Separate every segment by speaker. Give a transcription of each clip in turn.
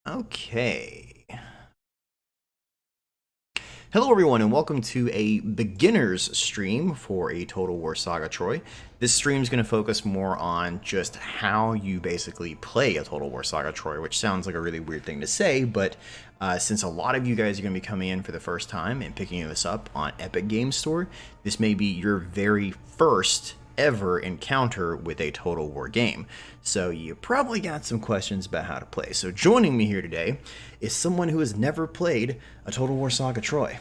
Speaker 1: Okay. Hello everyone and welcome to a beginner's stream for a Total War Saga Troy. This stream is going to focus more on just how you basically play a Total War Saga Troy, which sounds like a really weird thing to say, but since a lot of you guys are going to be coming in for the first time and picking this up on Epic Games Store, this may be your very first ever encounter with a Total War game. So you probably got some questions about how to play. So joining me here today is someone who has never played a Total War Saga Troy.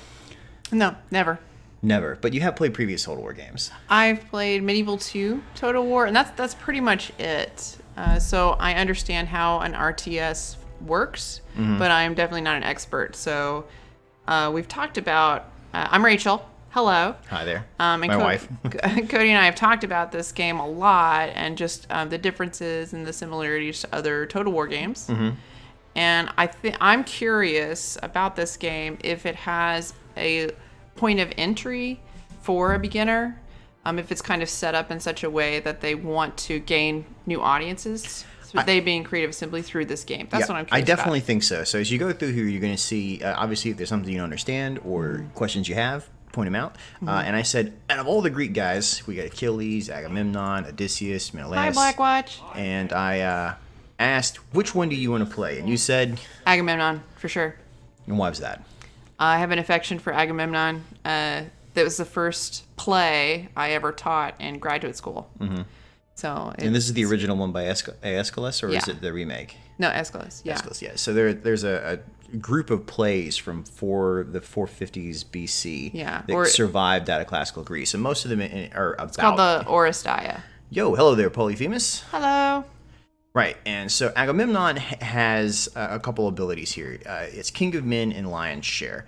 Speaker 2: No, never.
Speaker 1: Never, but you have played previous Total War games.
Speaker 2: I've played Medieval 2 Total War, and that's pretty much it. So I understand how an RTS works, but I'm definitely not an expert. So we've talked about, I'm Rachel. Hello.
Speaker 1: Hi there.
Speaker 2: And
Speaker 1: My wife.
Speaker 2: Cody and I have talked about this game a lot and just the differences and the similarities to other Total War games. And I'm curious about this game if it has a point of entry for a beginner, if it's kind of set up in such a way that they want to gain new audiences. They being creative simply through this game. That's what I'm curious
Speaker 1: I definitely think so. So as you go through here, you're going to see, obviously, if there's something you don't understand or questions you have, point them out. And I said, out of all the Greek guys, we got Achilles, Agamemnon, Odysseus, Menelaus.
Speaker 2: Hi, Blackwatch.
Speaker 1: And I asked, which one do you want to play? And you said?
Speaker 2: Agamemnon, for sure.
Speaker 1: And why was that?
Speaker 2: I have an affection for Agamemnon. That was the first play I ever taught in graduate school. So
Speaker 1: and this is the original one by Aeschylus, or is it the remake?
Speaker 2: No, Aeschylus. Yeah.
Speaker 1: Aeschylus, yeah. So there's a group of plays from the 450s BC that survived out of classical Greece, and most of them are about.
Speaker 2: It's called the Oresteia.
Speaker 1: Yo, hello there, Polyphemus.
Speaker 2: Hello.
Speaker 1: Right, and so Agamemnon has a couple abilities here. It's King of Men and Lion's Share.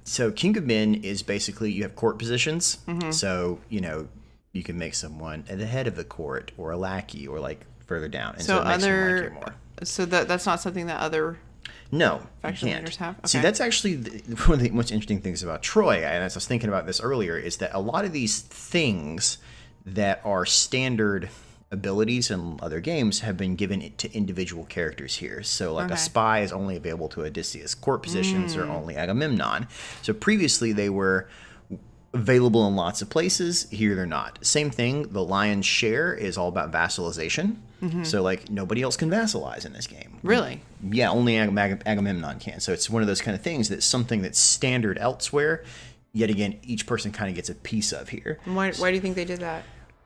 Speaker 1: So King of Men is basically, you have court positions. So, you can make someone at the head of the court or a lackey or like further down. And so it makes them like you more.
Speaker 2: So that's not something that other faction leaders have? Okay.
Speaker 1: See, that's actually one of the most interesting things about Troy, and as I was thinking about this earlier, is that a lot of these things that are standard abilities in other games have been given to individual characters here. So like a spy is only available to Odysseus. Court positions are only Agamemnon. So previously they were available in lots of places. Here they're not. Same thing, the Lion's Share is all about vassalization. So like nobody else can vassalize in this game.
Speaker 2: Really?
Speaker 1: Yeah, only Agamemnon can. So it's one of those kind of things that's something that's standard elsewhere. Yet again, each person kind of gets a piece of here.
Speaker 2: And why do you think they did that?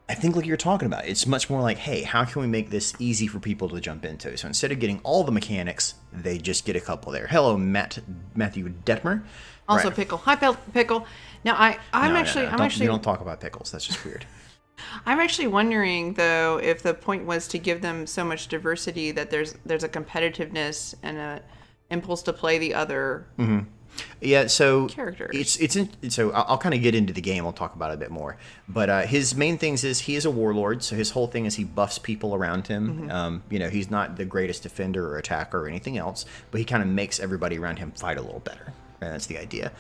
Speaker 1: I think like you're talking about, it's much more like, hey, how can we make this easy for people to jump into? So instead of getting all the mechanics, they just get a couple there. Hello, Matthew Detmer.
Speaker 2: Also, right. Pickle. Hi, Pickle. Now, I'm actually.
Speaker 1: You don't talk about pickles. That's just weird.
Speaker 2: I'm actually wondering though if the point was to give them so much diversity that there's a competitiveness and a impulse to play the other.
Speaker 1: Yeah, so
Speaker 2: characters.
Speaker 1: So I'll kind of get into the game. I'll talk about it a bit more. But his main things is he is a warlord. So his whole thing is he buffs people around him. He's not the greatest defender or attacker or anything else, but he kind of makes everybody around him fight a little better. And that's the idea.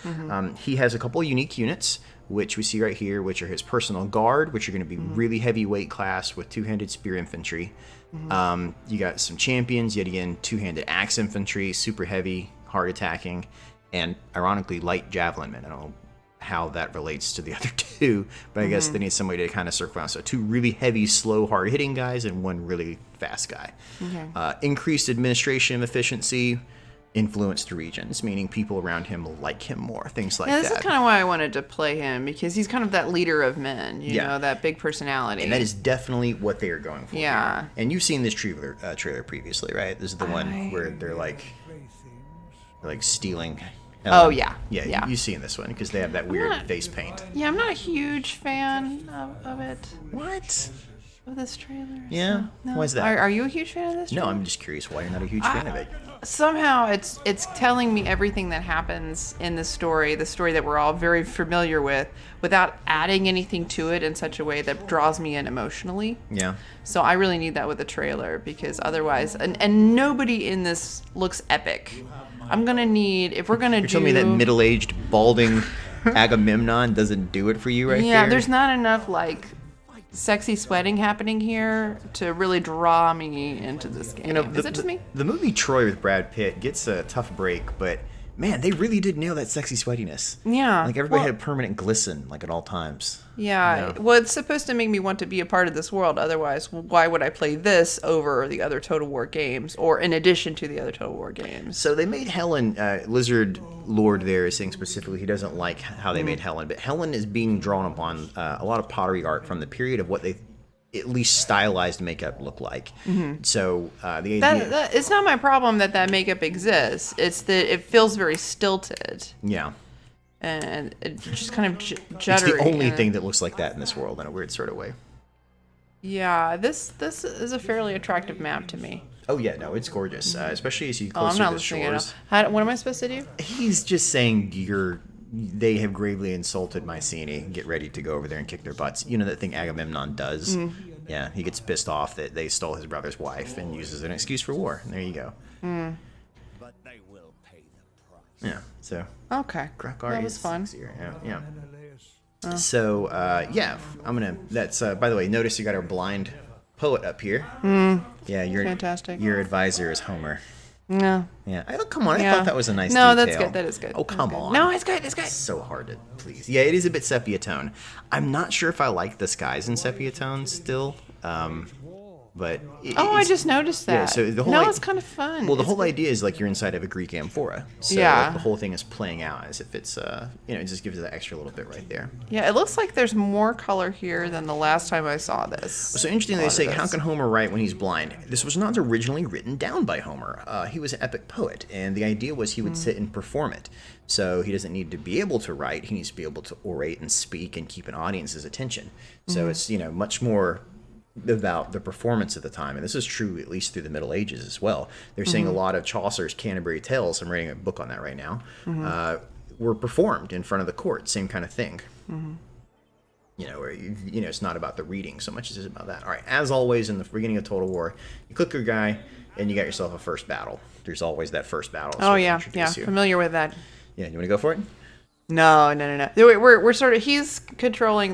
Speaker 1: He has a couple of unique units, which we see right here, which are his personal guard, which are going to be really heavyweight class with two-handed spear infantry. You got some champions, yet again, two-handed axe infantry, super heavy, hard attacking. And ironically, light javelin men. I don't know how that relates to the other two, but I guess they need somebody to kind of circle around. So two really heavy, slow, hard-hitting guys and one really fast guy. Increased administration efficiency, influenced regions, meaning people around him like him more, things like that.
Speaker 2: This is kind of why I wanted to play him, because he's kind of that leader of men, you know, that big personality.
Speaker 1: And that is definitely what they are going for.
Speaker 2: Yeah.
Speaker 1: Here. And you've seen this trailer previously, right? This is the one where they're like stealing.
Speaker 2: Oh, yeah.
Speaker 1: Yeah, you've seen this one because they have that weird face paint.
Speaker 2: Yeah, I'm not a huge fan of it.
Speaker 1: What?
Speaker 2: Of this trailer.
Speaker 1: Yeah?
Speaker 2: So, no.
Speaker 1: Why is that?
Speaker 2: Are you a huge fan of this trailer?
Speaker 1: No, I'm just curious why you're not a huge fan of it.
Speaker 2: Somehow it's telling me everything that happens in the story that we're all very familiar with, without adding anything to it in such a way that draws me in emotionally.
Speaker 1: Yeah.
Speaker 2: So I really need that with a trailer, because otherwise, and nobody in this looks epic. I'm gonna need, if we're gonna
Speaker 1: You're telling me that middle-aged, balding Agamemnon doesn't do it for you right there?
Speaker 2: Yeah, there's not enough sexy sweating happening here to really draw me into this game. Is it just me?
Speaker 1: The movie Troy with Brad Pitt gets a tough break, but man, they really did nail that sexy sweatiness.
Speaker 2: Yeah.
Speaker 1: Like everybody had permanent glisten, like at all times.
Speaker 2: Yeah. Well, it's supposed to make me want to be a part of this world. Otherwise, why would I play this over the other Total War games, or in addition to the other Total War games?
Speaker 1: So they made Helen, Lizard Lord there is saying specifically he doesn't like how they made Helen, but Helen is being drawn upon a lot of pottery art from the period of what they at least stylized makeup look like. So the idea...
Speaker 2: it's not my problem that makeup exists. It's that it feels very stilted.
Speaker 1: Yeah.
Speaker 2: And it just kind of
Speaker 1: It's
Speaker 2: juddery.
Speaker 1: the only thing that looks like that in this world in a weird sort of way.
Speaker 2: Yeah, this is a fairly attractive map to me.
Speaker 1: Oh yeah, no, it's gorgeous, especially as you
Speaker 2: Oh, I'm
Speaker 1: closer
Speaker 2: not
Speaker 1: to the
Speaker 2: listening at all.
Speaker 1: shores.
Speaker 2: What am I supposed to do?
Speaker 1: He's just saying they have gravely insulted Mycenae. Get ready to go over there and kick their butts. You know that thing Agamemnon does? Yeah, he gets pissed off that they stole his brother's wife and uses an excuse for war. And there you go.
Speaker 3: But they will pay the price.
Speaker 1: Yeah, so...
Speaker 2: Okay,
Speaker 1: Grakar
Speaker 2: that was
Speaker 1: is
Speaker 2: fun.
Speaker 1: sexier. Yeah. So, yeah, I'm gonna... That's, by the way, notice you got our blind poet up here. Yeah,
Speaker 2: Fantastic.
Speaker 1: Your advisor is Homer.
Speaker 2: No.
Speaker 1: Yeah. Come on. I
Speaker 2: Yeah.
Speaker 1: thought that was a nice
Speaker 2: No,
Speaker 1: detail.
Speaker 2: that's good. That is good.
Speaker 1: Oh, come
Speaker 2: That's good.
Speaker 1: on.
Speaker 2: No, it's good. It's good.
Speaker 1: So hard to please. Yeah, it is a bit sepia tone. I'm not sure if I like the skies in sepia tone still. But
Speaker 2: I just noticed that.
Speaker 1: Yeah, so the whole
Speaker 2: it's kind of fun.
Speaker 1: Well, the
Speaker 2: It's
Speaker 1: whole
Speaker 2: good.
Speaker 1: idea is like you're inside of a Greek amphora. So
Speaker 2: Yeah.
Speaker 1: like, the whole thing is playing out as if it's it just gives it that extra little bit right there.
Speaker 2: Yeah, it looks like there's more color here than the last time I saw this.
Speaker 1: So interesting they say, how can Homer write when he's blind? This was not originally written down by Homer. He was an epic poet, and the idea was he would sit and perform it. So he doesn't need to be able to write. He needs to be able to orate and speak and keep an audience's attention. So it's, much more about the performance at the time, and this is true at least through the Middle Ages as well. They're saying a lot of Chaucer's Canterbury Tales, I'm writing a book on that right now, were performed in front of the court, same kind of thing. Where it's not about the reading so much as it's about that. All right, as always in the beginning of Total War, you click your guy and you got yourself a first battle. There's always that first battle.
Speaker 2: Oh yeah, familiar with that.
Speaker 1: Yeah, you want to go for it?
Speaker 2: No. We're sort of, he's controlling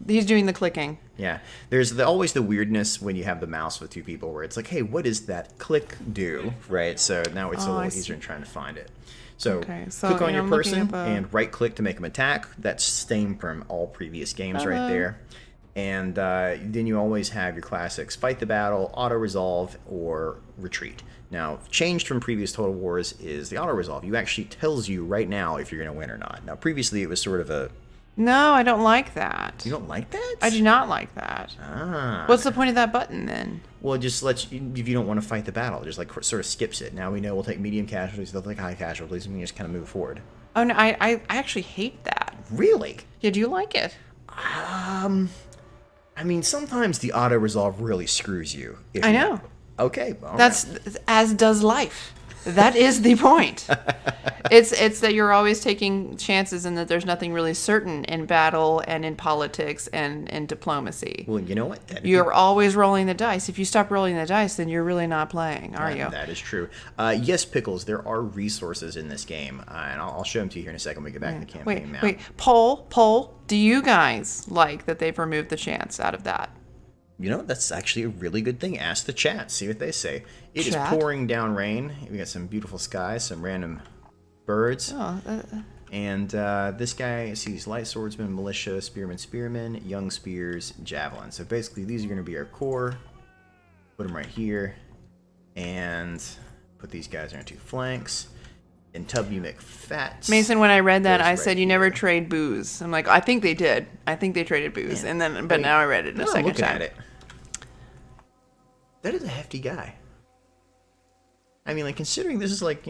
Speaker 2: he's doing the clicking.
Speaker 1: Yeah, there's always the weirdness when you have the mouse with two people where it's like, hey, what does that click do, right? So now it's a little easier in trying to find it. So, click on your person and right-click to make them attack. That's same from all previous games right there. And then you always have your classics, fight the battle, auto-resolve, or retreat. Now, changed from previous Total Wars is the auto-resolve. You actually tells you right now if you're going to win or not. Now, previously it was sort of a...
Speaker 2: No, I don't like that.
Speaker 1: You don't like that?
Speaker 2: I do not like that. What's the point of that button then?
Speaker 1: Well, it just lets you, if you don't want to fight the battle, it just like sort of skips it. Now we know we'll take medium casualties, they'll take high casualties, and we just kind of move forward.
Speaker 2: Oh no, I actually hate that.
Speaker 1: Really?
Speaker 2: Yeah, do you like it?
Speaker 1: I mean, sometimes the auto resolve really screws you.
Speaker 2: I know.
Speaker 1: Okay. Well,
Speaker 2: That's as does life. That is the point. It's that you're always taking chances and that there's nothing really certain in battle and in politics and in diplomacy.
Speaker 1: Well, you know what?
Speaker 2: You're always rolling the dice. If you stop rolling the dice, then you're really not playing, are you?
Speaker 1: That is true. Yes, Pickles, there are resources in this game, and I'll show them to you here in a second when we get back to the campaign map.
Speaker 2: Wait. Poll. Do you guys like that they've removed the chance out of that?
Speaker 1: You know, that's actually a really good thing. Ask the chat. See what they say. It is pouring down rain. We got some beautiful skies, some random birds. And this guy sees light swordsman, militia, spearman, young spears, javelin. So basically, these are going to be our core. Put them right here. And put these guys on our two flanks. And Tubby McFats.
Speaker 2: Mason, when I read that, I said you never trade booze. I'm like, I think they did. I think they traded booze, and then, but now I read it a second time.
Speaker 1: At it. That is a hefty guy. I mean, like considering this is like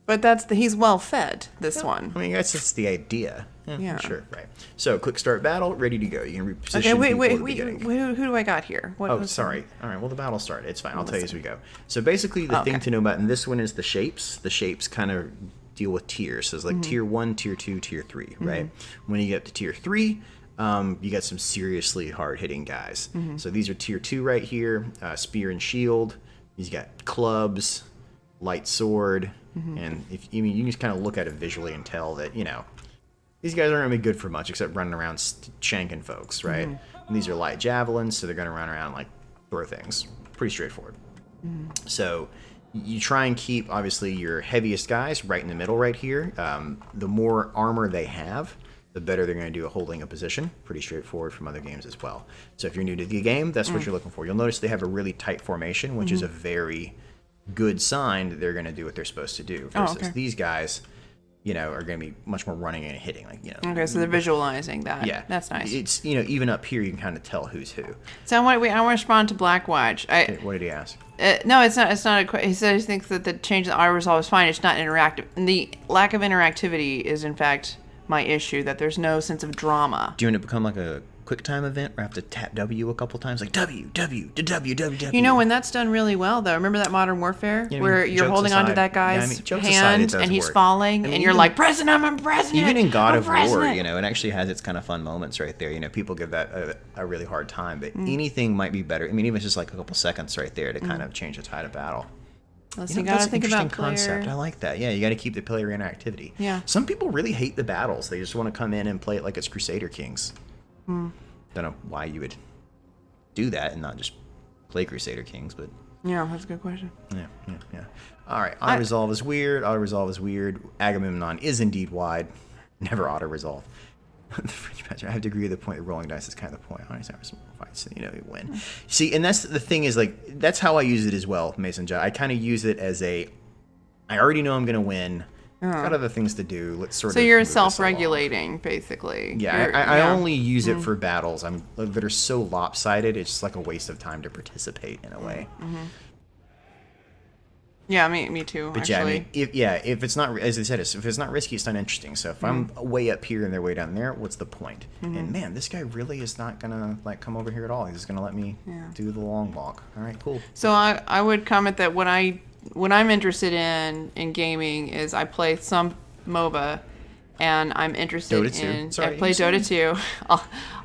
Speaker 2: But he's well fed. This one.
Speaker 1: I mean, that's just the idea.
Speaker 2: Yeah.
Speaker 1: Sure. Right. So, quick start battle, ready to go. You can reposition.
Speaker 2: Okay. Wait.
Speaker 1: People
Speaker 2: Who do I got here?
Speaker 1: Sorry. All right. Well, the battle started. It's fine. I'll tell you as we go. So basically, the thing to know about in this one is the shapes. The shapes kind of deal with tiers. So it's like tier 1, tier 2, tier 3. Right. When you get up to tier 3, you got some seriously hard-hitting guys. So these are tier 2 right here. Spear and shield. He's got clubs, light sword, and you can just kind of look at it visually and tell that These guys aren't going to be good for much except running around shanking folks, right? And these are light javelins, so they're going to run around like throw things. Pretty straightforward. So you try and keep, obviously, your heaviest guys right in the middle right here. The more armor they have, the better they're going to do at holding a position. Pretty straightforward from other games as well. So if you're new to the game, that's what you're looking for. You'll notice they have a really tight formation, which is a very good sign that they're going to do what they're supposed to do. Versus these guys, are going to be much more running and hitting.
Speaker 2: Okay, so they're visualizing that.
Speaker 1: Yeah.
Speaker 2: That's nice.
Speaker 1: It's, even up here, you can kind of tell who's who.
Speaker 2: So I want to respond to Blackwatch.
Speaker 1: What did he ask?
Speaker 2: No, it's not. It's not. He said he thinks that the change in the Autoresolve is fine. It's not interactive. And the lack of interactivity is, in fact, my issue. That there's no sense of drama.
Speaker 1: Do you want it to become like a quick time event where I have to tap W a couple times, like W, W, W, W, W?
Speaker 2: When that's done really well, though. Remember that Modern Warfare
Speaker 1: where
Speaker 2: you're holding onto that guy's hand and he's falling, and you're like, President, I'm President.
Speaker 1: Even in God of War, it actually has its kind of fun moments right there. People give that a really hard time, but anything might be better. Even if it's just like a couple seconds right there to kind of change the tide of battle.
Speaker 2: You gotta think about
Speaker 1: concept. I like that. Yeah, you got to keep the player interactivity.
Speaker 2: Yeah.
Speaker 1: Some people really hate the battles. They just want to come in and play it like it's Crusader Kings. Don't know why you would do that and not just play Crusader Kings, but
Speaker 2: yeah, that's a good question.
Speaker 1: Yeah. All right, Autoresolve is weird. Agamemnon is indeed wide. Never Autoresolve. The French match. I have to agree with the point. The rolling dice is kind of the point. Honestly, fights, you win. See, and that's the thing is that's how I use it as well, Mason John. I kind of use it as I already know I'm going to win. Got other things to do. Let's sort of.
Speaker 2: So you're self-regulating, basically.
Speaker 1: Yeah, I only use it for battles that are so lopsided. It's just like a waste of time to participate in a way.
Speaker 2: Yeah, me too.
Speaker 1: But
Speaker 2: actually.
Speaker 1: if it's not, as I said, if it's not risky, it's not interesting. So if I'm way up here and they're way down there, what's the point? And man, this guy really is not gonna come over here at all. He's just gonna let me do the long walk. All right, cool.
Speaker 2: So I would comment that what I'm interested in gaming is I play some MOBA, and I'm interested in I play Dota 2.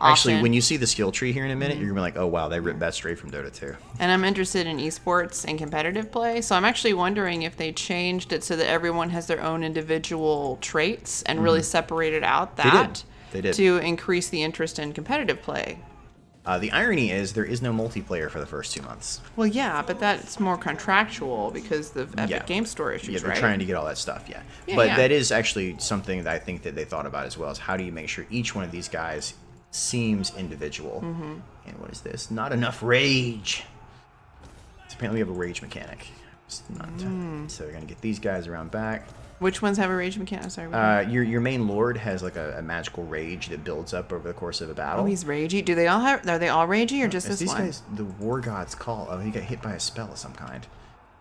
Speaker 1: Actually, when you see the skill tree here in a minute, you're gonna be like, oh wow, they ripped that straight from Dota 2.
Speaker 2: And I'm interested in esports and competitive play, so I'm actually wondering if they changed it so that everyone has their own individual traits and really separated out that
Speaker 1: they did.
Speaker 2: To increase the interest in competitive play.
Speaker 1: The irony is there is no multiplayer for the first 2 months.
Speaker 2: Well, yeah, but that's more contractual because of the Epic Game Store issues,
Speaker 1: Yeah, they're
Speaker 2: right?
Speaker 1: trying to get all that stuff, but that is actually something that I think that they thought about as well, is how do you make sure each one of these guys seems individual. And what is this? Not enough rage. So apparently we have a rage mechanic. It's not so we're going to get these guys around back.
Speaker 2: Which ones have a rage mechanic? Sorry.
Speaker 1: Your main lord has like a magical rage that builds up over the course of a battle.
Speaker 2: Oh, he's ragey. Do they all have? Are they all ragey or just this
Speaker 1: these
Speaker 2: one?
Speaker 1: These guys, the war gods call. Oh, he got hit by a spell of some kind.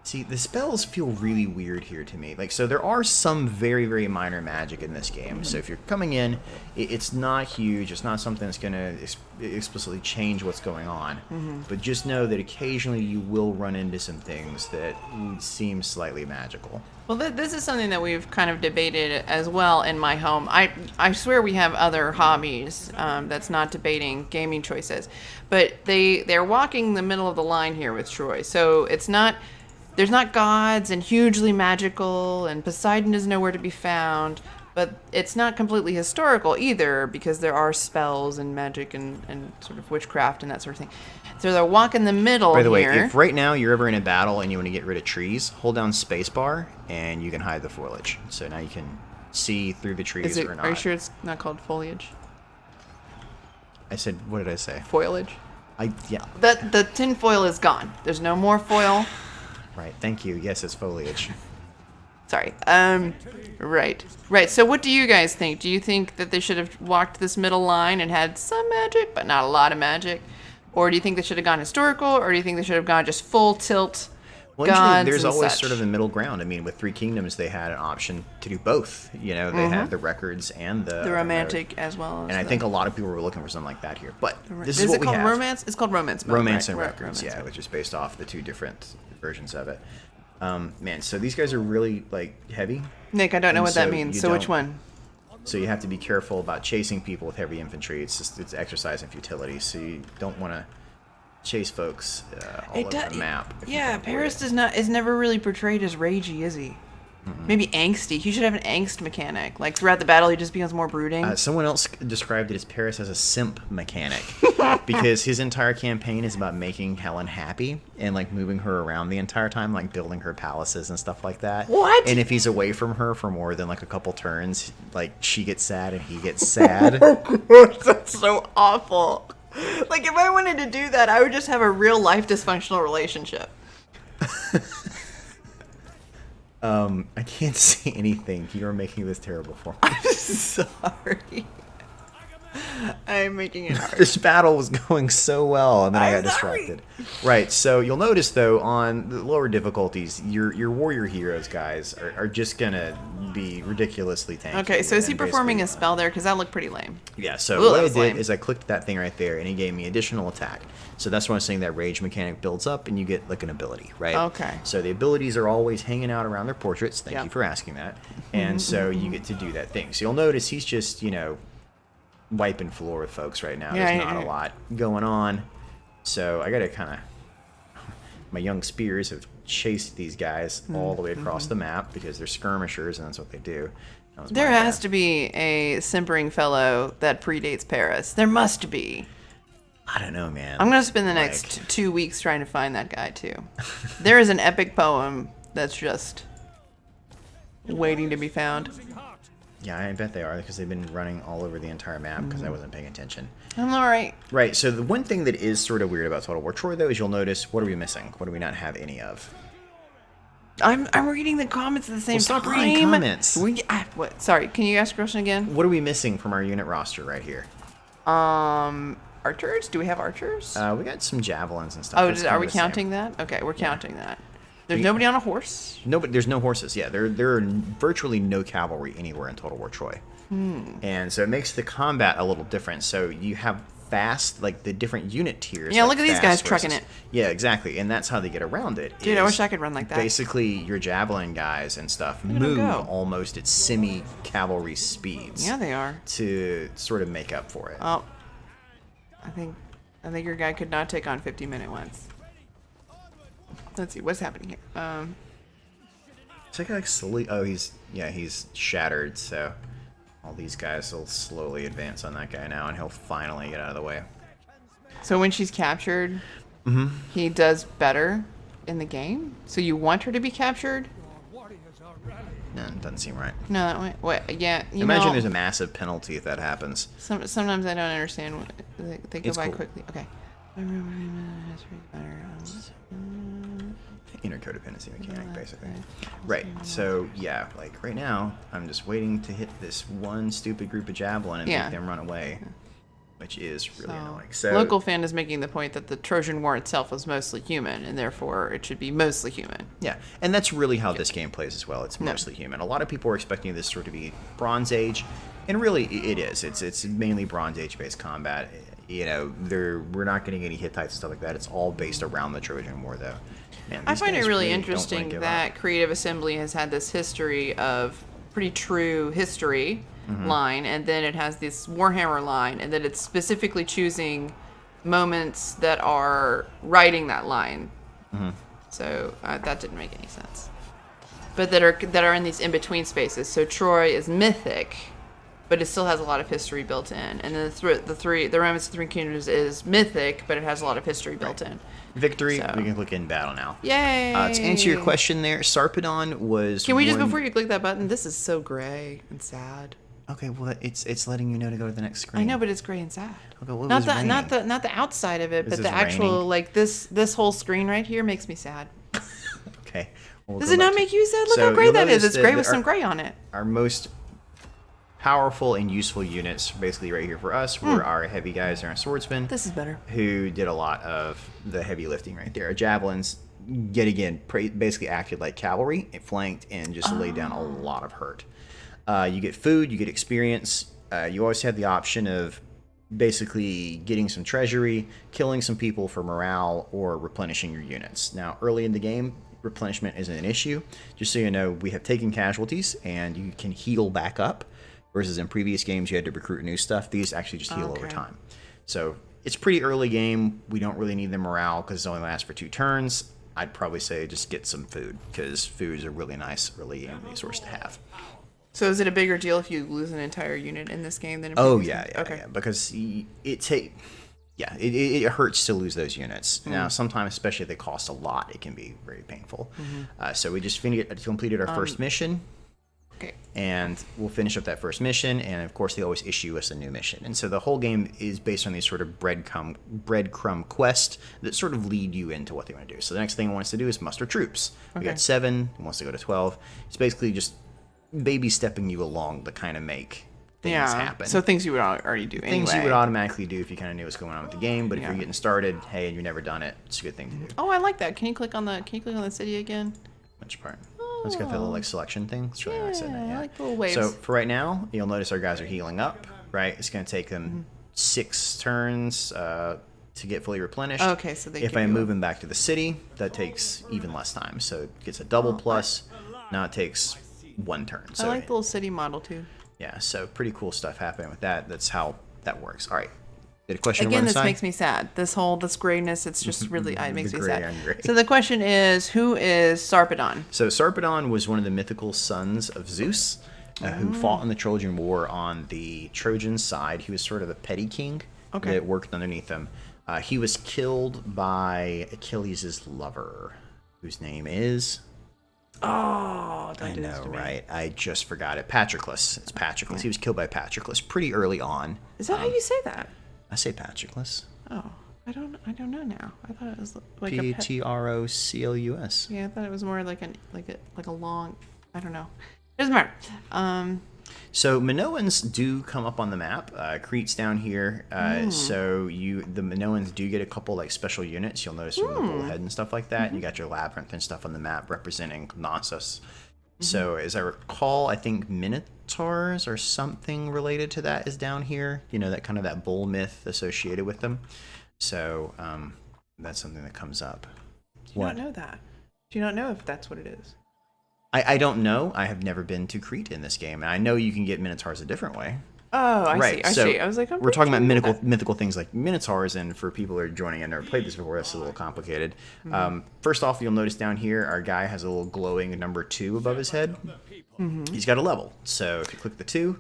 Speaker 1: See, the spells feel really weird here to me. So there are some very, very minor magic in this game. So if you're coming in, it's not huge. It's not something that's going to explicitly change what's going on. But just know that occasionally you will run into some things that would seem slightly magical.
Speaker 2: Well, this is something that we've kind of debated as well in my home. I swear we have other hobbies that's not debating gaming choices. But they're walking the middle of the line here with Troy. So it's not... There's not gods and hugely magical, and Poseidon is nowhere to be found, but it's not completely historical either, because there are spells and magic and sort of witchcraft and that sort of thing. So they're walking the middle here.
Speaker 1: By the way, if right now you're ever in a battle and you want to get rid of trees, hold down spacebar and you can hide the foliage. So now you can see through the trees or not.
Speaker 2: Are you sure it's not called foliage?
Speaker 1: I said, what did I say?
Speaker 2: Foliage.
Speaker 1: Yeah.
Speaker 2: The tin foil is gone. There's no more foil.
Speaker 1: Right, thank you. Yes, it's foliage.
Speaker 2: Sorry. Right. So what do you guys think? Do you think that they should have walked this middle line and had some magic, but not a lot of magic? Or do you think they should have gone historical? Or do you think they should have gone just full tilt
Speaker 1: Well,
Speaker 2: gods
Speaker 1: there's
Speaker 2: and
Speaker 1: always
Speaker 2: such?
Speaker 1: sort of a middle ground. I mean, with Three Kingdoms, they had an option to do both. They had the records and the
Speaker 2: romantic as well.
Speaker 1: And I think a lot of people were looking for something like that here. But this is what we have.
Speaker 2: Is it called romance? It's called romance mode,
Speaker 1: Romance and
Speaker 2: right?
Speaker 1: records,
Speaker 2: Romance mode.
Speaker 1: which is based off the two different versions of it. Man, so these guys are really heavy.
Speaker 2: Nick, I don't know
Speaker 1: And
Speaker 2: what that
Speaker 1: so
Speaker 2: means.
Speaker 1: you
Speaker 2: So which
Speaker 1: don't-
Speaker 2: one?
Speaker 1: So you have to be careful about chasing people with heavy infantry. It's exercise in futility. So you don't want to chase folks all over the map.
Speaker 2: Yeah, Paris is never really portrayed as ragey, is he? Maybe angsty. He should have an angst mechanic. Like throughout the battle, he just becomes more brooding.
Speaker 1: Someone else described it as Paris as a simp mechanic because his entire campaign is about making Helen happy and like moving her around the entire time, like building her palaces and stuff like that.
Speaker 2: What?
Speaker 1: And if he's away from her for more than like a couple turns, like she gets sad and he gets sad.
Speaker 2: That's so awful. Like if I wanted to do that, I would just have a real life dysfunctional relationship.
Speaker 1: I can't see anything. You're making this terrible for me.
Speaker 2: I'm sorry. I'm making it hard.
Speaker 1: This battle was going so well, and then I got
Speaker 2: I'm sorry.
Speaker 1: distracted. Right, so you'll notice, though, on the lower difficulties, your warrior heroes, guys, are just going to be ridiculously tanky.
Speaker 2: Okay, so is he
Speaker 1: and
Speaker 2: performing a
Speaker 1: basically-
Speaker 2: spell there? Because that looked pretty lame.
Speaker 1: Yeah, so
Speaker 2: Ooh,
Speaker 1: what
Speaker 2: that
Speaker 1: I
Speaker 2: was
Speaker 1: did
Speaker 2: lame.
Speaker 1: is I clicked that thing right there, and he gave me additional attack. So that's when I was saying that rage mechanic builds up, and you get, like, an ability, right?
Speaker 2: Okay.
Speaker 1: So the abilities are always hanging out around their portraits. Thank
Speaker 2: Yep.
Speaker 1: you for asking that. And so you get to do that thing. So you'll notice he's just, wiping floor with folks right now.
Speaker 2: Yeah,
Speaker 1: There's
Speaker 2: yeah,
Speaker 1: not a
Speaker 2: yeah.
Speaker 1: lot going on. So I got to kind of... My young spears have chased these guys all the way across the map because they're skirmishers, and that's what they do. That was
Speaker 2: There
Speaker 1: my
Speaker 2: has
Speaker 1: bad.
Speaker 2: to be a simpering fellow that predates Paris. There must be.
Speaker 1: I don't know, man.
Speaker 2: I'm going to spend the next 2 weeks trying to find that guy, too. There is an epic poem that's just waiting to be found.
Speaker 1: Yeah, I bet they are because they've been running all over the entire map because I wasn't paying attention.
Speaker 2: I'm all right.
Speaker 1: Right, so the one thing that is sort of weird about Total War Troy, though, is you'll notice, what are we missing? What do we not have any of?
Speaker 2: I'm reading the comments at the same
Speaker 1: Well, stop
Speaker 2: time.
Speaker 1: reading comments.
Speaker 2: What? Sorry, can you ask the question again?
Speaker 1: What are we missing from our unit roster right here?
Speaker 2: Archers? Do we have archers?
Speaker 1: We got some javelins and stuff.
Speaker 2: Oh,
Speaker 1: That's kind
Speaker 2: are
Speaker 1: of
Speaker 2: we
Speaker 1: the same.
Speaker 2: counting that? Okay, we're counting that. There's nobody on a horse?
Speaker 1: No, but there's no horses. Yeah, there are virtually no cavalry anywhere in Total War Troy. And so it makes the combat a little different. So you have fast, like the different unit tiers.
Speaker 2: Yeah,
Speaker 1: like
Speaker 2: look at these
Speaker 1: fast
Speaker 2: guys trucking
Speaker 1: versus-
Speaker 2: it.
Speaker 1: Yeah, exactly. And that's how they get around it.
Speaker 2: Dude, I
Speaker 1: is
Speaker 2: wish I could run like that.
Speaker 1: Basically, your javelin guys and stuff
Speaker 2: at 'em
Speaker 1: move
Speaker 2: go.
Speaker 1: almost at semi-cavalry speeds.
Speaker 2: Yeah, they are.
Speaker 1: To sort of make up for it.
Speaker 2: Oh, I think your guy could not take on 50-minute ones. Let's see what's happening here.
Speaker 1: It's like slowly. Oh, he's shattered. So all these guys will slowly advance on that guy now, and he'll finally get out of the way.
Speaker 2: So when she's captured, he does better in the game. So you want her to be captured?
Speaker 1: No, it doesn't seem right.
Speaker 2: No, that way. What? Yeah, you
Speaker 1: Imagine
Speaker 2: know,
Speaker 1: there's a massive penalty if that happens.
Speaker 2: sometimes I don't understand. They go
Speaker 1: It's
Speaker 2: by
Speaker 1: cool.
Speaker 2: quickly. Okay.
Speaker 1: Intercodependency mechanic, basically. Right. So yeah, like right now, I'm just waiting to hit this one stupid group of javelin and
Speaker 2: Yeah.
Speaker 1: make them run away, which is really annoying.
Speaker 2: So,
Speaker 1: So
Speaker 2: local fan is making the point that the Trojan War itself was mostly human, and therefore it should be mostly human.
Speaker 1: yeah, and that's really how this game plays as well. It's mostly human. A lot of people are expecting this sort of be Bronze Age, and really it is. It's mainly Bronze Age based combat. We're not getting any Hittites and stuff like that. It's all based around the Trojan War, though. Man,
Speaker 2: I
Speaker 1: these
Speaker 2: find it
Speaker 1: guys
Speaker 2: really
Speaker 1: don't wanna
Speaker 2: interesting
Speaker 1: give
Speaker 2: that
Speaker 1: up.
Speaker 2: Creative Assembly has had this history of pretty true history
Speaker 1: Mm-hmm.
Speaker 2: line, and then it has this Warhammer line, and that it's specifically choosing moments that are writing that line.
Speaker 1: Mm-hmm.
Speaker 2: So that didn't make any sense. But that are in these in between spaces. So Troy is mythic, but it still has a lot of history built in. And then the Romance of the Three Kingdoms is mythic, but it has a lot of history built in.
Speaker 1: Victory,
Speaker 2: So-
Speaker 1: we can click in battle now.
Speaker 2: Yay!
Speaker 1: To answer your question there, Sarpedon was...
Speaker 2: Can we just,
Speaker 1: one-
Speaker 2: before you click that button, this is so gray and sad.
Speaker 1: Okay, well, it's letting you know to go to the next screen.
Speaker 2: I know, but it's gray and sad.
Speaker 1: Okay, what
Speaker 2: Not
Speaker 1: was
Speaker 2: not the outside of it,
Speaker 1: Is
Speaker 2: but the
Speaker 1: this
Speaker 2: actual
Speaker 1: raining?
Speaker 2: like this whole screen right here makes me sad.
Speaker 1: Okay. Well, we'll
Speaker 2: Does
Speaker 1: go
Speaker 2: it not
Speaker 1: back to-
Speaker 2: make you sad? Look
Speaker 1: So
Speaker 2: how gray
Speaker 1: you'll
Speaker 2: that is.
Speaker 1: notice
Speaker 2: It's
Speaker 1: that
Speaker 2: gray with
Speaker 1: our-
Speaker 2: some gray on it.
Speaker 1: Our most powerful and useful units, basically right here for us, were our heavy guys and our swordsmen,
Speaker 2: This is better.
Speaker 1: who did a lot of the heavy lifting right there. Our javelins, yet again, basically acted like cavalry. It flanked and just laid down a lot of hurt. You get food, you get experience. You always had the option of basically getting some treasury, killing some people for morale, or replenishing your units. Now, early in the game, replenishment isn't an issue. Just so you know, we have taken casualties, and you can heal back up, versus in previous games, you had to recruit new stuff. These actually just heal over
Speaker 2: Okay.
Speaker 1: time. So it's pretty early game. We don't really need the morale because it only lasts for 2 turns. I'd probably say just get some food, because food is a really nice early game resource to have.
Speaker 2: So is it a bigger deal if you lose an entire unit in this game than in
Speaker 1: Oh
Speaker 2: previous
Speaker 1: yeah,
Speaker 2: games?
Speaker 1: yeah,
Speaker 2: Okay.
Speaker 1: yeah, because it hurts to lose those units. Now, sometimes, especially if they cost a lot, it can be very painful. So we just completed our first mission.
Speaker 2: Okay.
Speaker 1: And we'll finish up that first mission, and of course they always issue us a new mission. And so the whole game is based on these sort of breadcrumb quests that sort of lead you into what they want to do. So the next thing it wants to do is muster troops. We
Speaker 2: Okay.
Speaker 1: got 7, it wants to go to 12. It's basically just baby stepping you along to kind of make things happen.
Speaker 2: So things you would already do anyway.
Speaker 1: Things you would automatically do if you kind of knew what's going on with the game, but if
Speaker 2: Yeah.
Speaker 1: you're getting started, hey, and you've never done it, it's a good thing to do.
Speaker 2: Oh, I like that. Can you click on the city again?
Speaker 1: Which part? It's got that little like selection thing. It's really nice, isn't it?
Speaker 2: I like the little waves.
Speaker 1: So for right now, you'll notice our guys are healing up. Right, it's going to take them 6 turns to get fully replenished.
Speaker 2: Okay, so they
Speaker 1: if
Speaker 2: give
Speaker 1: I
Speaker 2: you
Speaker 1: move them back to the city, that takes even less time. So it gets a double plus. Now it takes 1 turn. So
Speaker 2: I like the little city model too.
Speaker 1: yeah, so pretty cool stuff happening with that. That's how that works. All right. Did a question
Speaker 2: Again,
Speaker 1: run
Speaker 2: this
Speaker 1: aside?
Speaker 2: makes me sad. This grayness, it's just really, it makes me
Speaker 1: gray
Speaker 2: sad.
Speaker 1: on gray.
Speaker 2: So the question is, who is Sarpedon?
Speaker 1: So Sarpedon was one of the mythical sons of Zeus, who fought in the Trojan War on the Trojan side. He was sort of a petty king that worked underneath him. He was killed by Achilles' lover, whose name is...
Speaker 2: Oh,
Speaker 1: I know, right? I just forgot it. Patroclus. It's Patroclus. He was killed by Patroclus pretty early on.
Speaker 2: Is that how you say that?
Speaker 1: I say Patroclus.
Speaker 2: Oh, I don't know now. I thought it was like a pet.
Speaker 1: Patroclus.
Speaker 2: Yeah, I thought it was more like a long. I don't know. Doesn't matter.
Speaker 1: So Minoans do come up on the map. Crete's down here. So the Minoans do get a couple like special units. You'll notice from the bullhead and stuff like that. And you got your labyrinth and stuff on the map representing Knossos. So as I recall, I think Minotaurs or something related to that is down here. You know, that kind of that bull myth associated with them. So that's something that comes up.
Speaker 2: Do you not know that? Do you not know if that's what it is?
Speaker 1: I don't know. I have never been to Crete in this game, and I know you can get Minotaurs a different way.
Speaker 2: Oh, I
Speaker 1: Right,
Speaker 2: see. I
Speaker 1: so
Speaker 2: see. I was like,
Speaker 1: we're talking about mythical things like Minotaurs, and for people who are joining and never played this before, that's a little complicated. First off, you'll notice down here, our guy has a little glowing number 2 above his head. He's got a level. So if you click the 2,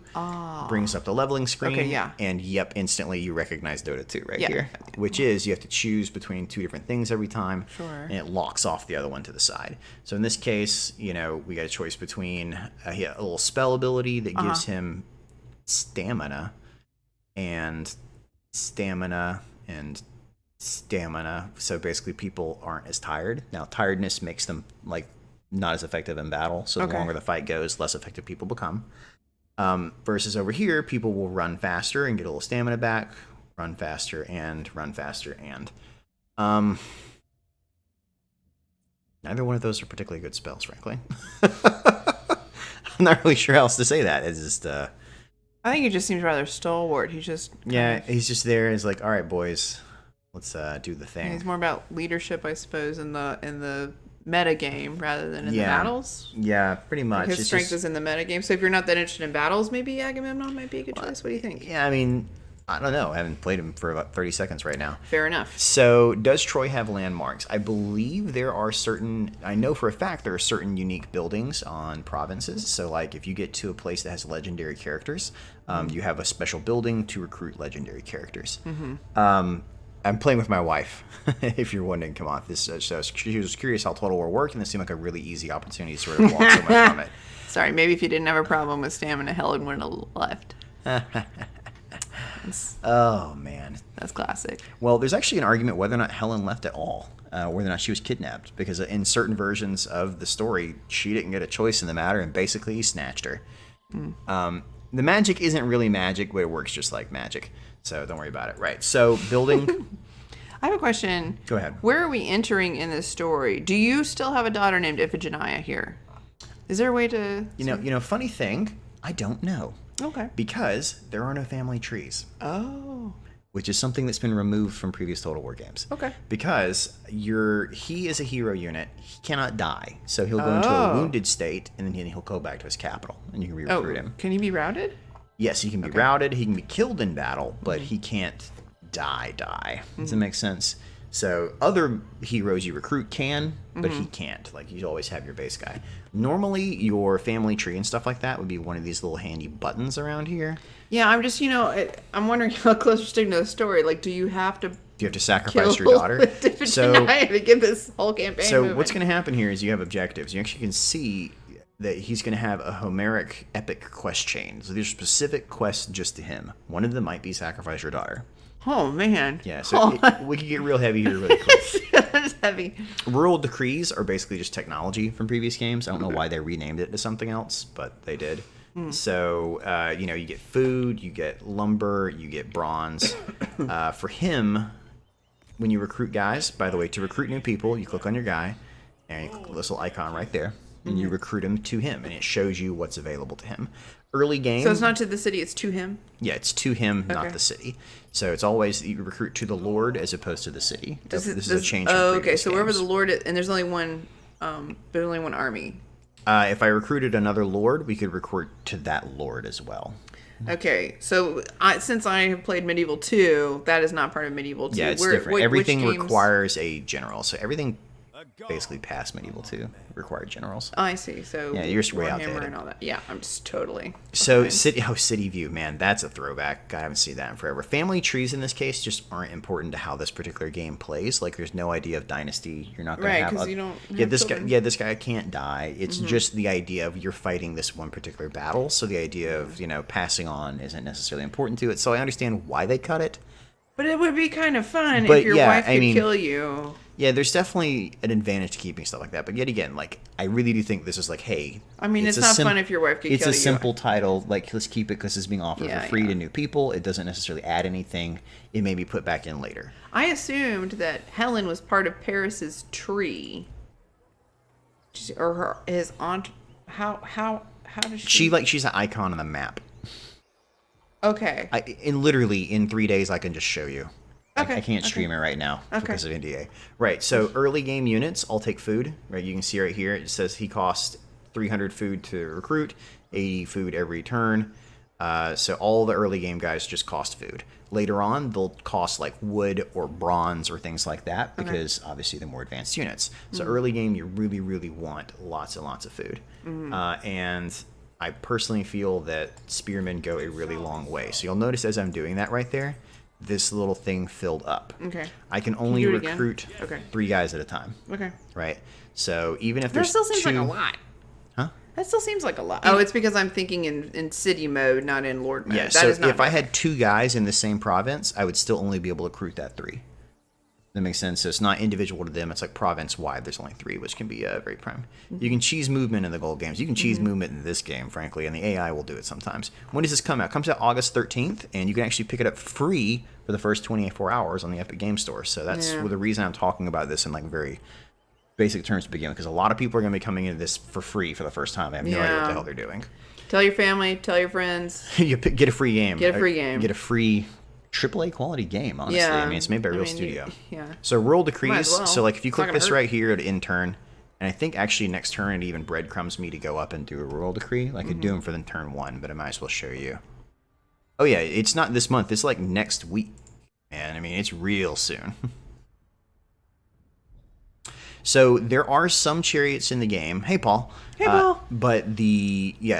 Speaker 1: brings up the leveling screen.
Speaker 2: Okay, yeah.
Speaker 1: And yep, instantly you recognize Dota 2 right
Speaker 2: Yeah.
Speaker 1: here, which is you have to choose between 2 different things every time.
Speaker 2: Sure.
Speaker 1: And it locks off the other one to the side. So in this case, you know, we got a choice between a little spell ability that gives him stamina and stamina. So basically people aren't as tired. Now tiredness makes them like not as effective in battle. So the longer the fight goes, less effective people become. Versus over here, people will run faster and get a little stamina back, run faster and run faster and. Neither one of those are particularly good spells, frankly. I'm not really sure how else to say that. It's just
Speaker 2: I think he just seems rather stalwart. He's just
Speaker 1: he's just there. He's like, all right, boys, let's do the thing.
Speaker 2: He's more about leadership, I suppose, in the meta game rather than in the battles.
Speaker 1: Yeah, pretty much.
Speaker 2: His strength is in the meta game. So if you're not that interested in battles, maybe Agamemnon might be a good choice. What do you think?
Speaker 1: Yeah, I mean, I don't know. I haven't played him for about 30 seconds right now.
Speaker 2: Fair enough.
Speaker 1: So does Troy have landmarks? I believe there are I know for a fact there are certain unique buildings on provinces. So like if you get to a place that has legendary characters, you have a special building to recruit legendary characters. I'm playing with my wife, if you're wondering. Come on, so she was curious how Total War worked, and this seemed like a really easy opportunity to sort of walk so much from it.
Speaker 2: Sorry, maybe if you didn't have a problem with stamina, Helen wouldn't have left.
Speaker 1: Oh, man.
Speaker 2: That's classic.
Speaker 1: Well, there's actually an argument whether or not Helen left at all, whether or not she was kidnapped, because in certain versions of the story, she didn't get a choice in the matter, and basically he snatched her. The magic isn't really magic, but it works just like magic, so don't worry about it. Right, so building...
Speaker 2: I have a question.
Speaker 1: Go ahead.
Speaker 2: Where are we entering in this story? Do you still have a daughter named Iphigenia here? Is there a way to...
Speaker 1: You know, funny thing, I don't know.
Speaker 2: Okay.
Speaker 1: Because there are no family trees.
Speaker 2: Oh.
Speaker 1: Which is something that's been removed from previous Total War games.
Speaker 2: Okay.
Speaker 1: Because he is a hero unit. He cannot die. So he'll go into a wounded state, and then he'll go back to his capital, and you can re-recruit him.
Speaker 2: Can he be routed?
Speaker 1: Yes, he can be routed. He can be killed in battle, but he can't die. Does that make sense? So other heroes you recruit can, but he can't. Like, you always have your base guy. Normally, your family tree and stuff like that would be one of these little handy buttons around here.
Speaker 2: Yeah, I'm just, I'm wondering how close you're sticking to the story. Like, do you have to
Speaker 1: You have to sacrifice
Speaker 2: kill
Speaker 1: your daughter.
Speaker 2: So to get this whole campaign
Speaker 1: So
Speaker 2: moving?
Speaker 1: what's going to happen here is you have objectives. You actually can see that he's going to have a Homeric epic quest chain. So there's specific quests just to him. One of them might be sacrifice your daughter.
Speaker 2: Oh, man.
Speaker 1: Yeah, so we can get real heavy here really quick.
Speaker 2: That's heavy.
Speaker 1: Rural decrees are basically just technology from previous games. I don't know why they renamed it to something else, but they did. So, you get food, you get lumber, you get bronze. For him, when you recruit guys, by the way, to recruit new people, you click on your guy, and you click this little icon right there, and you recruit him to him, and it shows you what's available to him. Early game...
Speaker 2: So it's not to the city, it's to him?
Speaker 1: Yeah, it's to him,
Speaker 2: Okay.
Speaker 1: not the city. So it's always you recruit to the Lord as opposed to the city. This is a change.
Speaker 2: Oh,
Speaker 1: from
Speaker 2: okay. So wherever
Speaker 1: games.
Speaker 2: the Lord is, and there's only one army.
Speaker 1: If I recruited another Lord, we could recruit to that Lord as well.
Speaker 2: Okay, so since I have played Medieval 2, that is not part of Medieval 2.
Speaker 1: Yeah, it's different. Everything requires a general. So everything basically past Medieval 2 required generals.
Speaker 2: I see. So
Speaker 1: Yeah, you're just way
Speaker 2: Warhammer
Speaker 1: outdated.
Speaker 2: and all that. Yeah, I'm just totally.
Speaker 1: So
Speaker 2: behind.
Speaker 1: City View, man, that's a throwback. God, I haven't seen that in forever. Family trees in this case just aren't important to how this particular game plays. Like, there's no idea of dynasty. You're not going
Speaker 2: Right,
Speaker 1: to have
Speaker 2: 'cause you don't
Speaker 1: yeah,
Speaker 2: have
Speaker 1: this
Speaker 2: children.
Speaker 1: guy. Yeah, this guy can't die. It's just the idea of you're fighting this one particular battle. So the idea of passing on isn't necessarily important to it. So I understand why they cut it.
Speaker 2: But it would be kind of fun
Speaker 1: But
Speaker 2: if your
Speaker 1: yeah,
Speaker 2: wife
Speaker 1: I
Speaker 2: could
Speaker 1: mean-
Speaker 2: kill you.
Speaker 1: Yeah, there's definitely an advantage to keeping stuff like that. But yet again, like, I really do think this is like, hey,
Speaker 2: I mean, it's
Speaker 1: a
Speaker 2: not fun if your wife could
Speaker 1: It's
Speaker 2: kill
Speaker 1: a
Speaker 2: you.
Speaker 1: simple title. Like, let's keep it because it's being offered
Speaker 2: Yeah,
Speaker 1: for free
Speaker 2: yeah.
Speaker 1: to new people. It doesn't necessarily add anything. It may be put back in later.
Speaker 2: I assumed that Helen was part of Paris's tree, or his aunt. How does she?
Speaker 1: She's an icon on the map.
Speaker 2: Okay.
Speaker 1: And literally in 3 days, I can just show you.
Speaker 2: Okay,
Speaker 1: I can't stream it right now because of NDA. Right. So early game units, I'll take food. Right. You can see right here it says he costs 300 food to recruit, 80 food every turn. So all the early game guys just cost food. Later on, they'll cost like wood or bronze or things like that because obviously they're more advanced units. So early game, you really, really want lots and lots of food. And I personally feel that spearmen go a really long way. So you'll notice as I'm doing that right there, this little thing filled up.
Speaker 2: Okay.
Speaker 1: I can only
Speaker 2: do it again?
Speaker 1: recruit
Speaker 2: Okay.
Speaker 1: 3 guys at a time.
Speaker 2: Okay.
Speaker 1: Right. So even if
Speaker 2: That
Speaker 1: there's
Speaker 2: still seems
Speaker 1: two,
Speaker 2: like a lot.
Speaker 1: Huh?
Speaker 2: That still seems like a lot. Oh, it's because I'm thinking in city mode, not in lord mode.
Speaker 1: Yeah.
Speaker 2: That
Speaker 1: So
Speaker 2: is not
Speaker 1: if I had 2 guys in the same province, I would still only be able to recruit that 3. That makes sense. So it's not individual to them. It's like province wide. There's only 3, which can be very prime. You can cheese movement in the gold games. You can cheese movement in this game, frankly, and the AI will do it sometimes. When does this come out? It comes out August 13th, and you can actually pick it up free for the first 24 hours on the Epic Game Store. So that's
Speaker 2: Yeah.
Speaker 1: the reason I'm talking about this in like very basic terms to begin with, because a lot of people are going to be coming into this for free for the first time. They have no idea what the
Speaker 2: Yeah.
Speaker 1: hell they're doing.
Speaker 2: Tell your family, tell your friends.
Speaker 1: Get a free game.
Speaker 2: Get a free game.
Speaker 1: Get a free AAA quality game, honestly.
Speaker 2: Yeah.
Speaker 1: I mean, it's made by a real
Speaker 2: you-
Speaker 1: studio.
Speaker 2: yeah.
Speaker 1: So rural
Speaker 2: Might
Speaker 1: decrees.
Speaker 2: as well.
Speaker 1: So like if you
Speaker 2: It's not
Speaker 1: click
Speaker 2: gonna
Speaker 1: this
Speaker 2: hurt.
Speaker 1: right here at intern, and I think actually next turn it even breadcrumbs me to go up and do a rural decree. Like I could do them for the turn 1, but I might as well show you. Oh yeah, it's not this month. It's like next week. Man, I mean, it's real soon. So there are some chariots in the game. Hey, Paul.
Speaker 2: Hey, Paul.
Speaker 1: But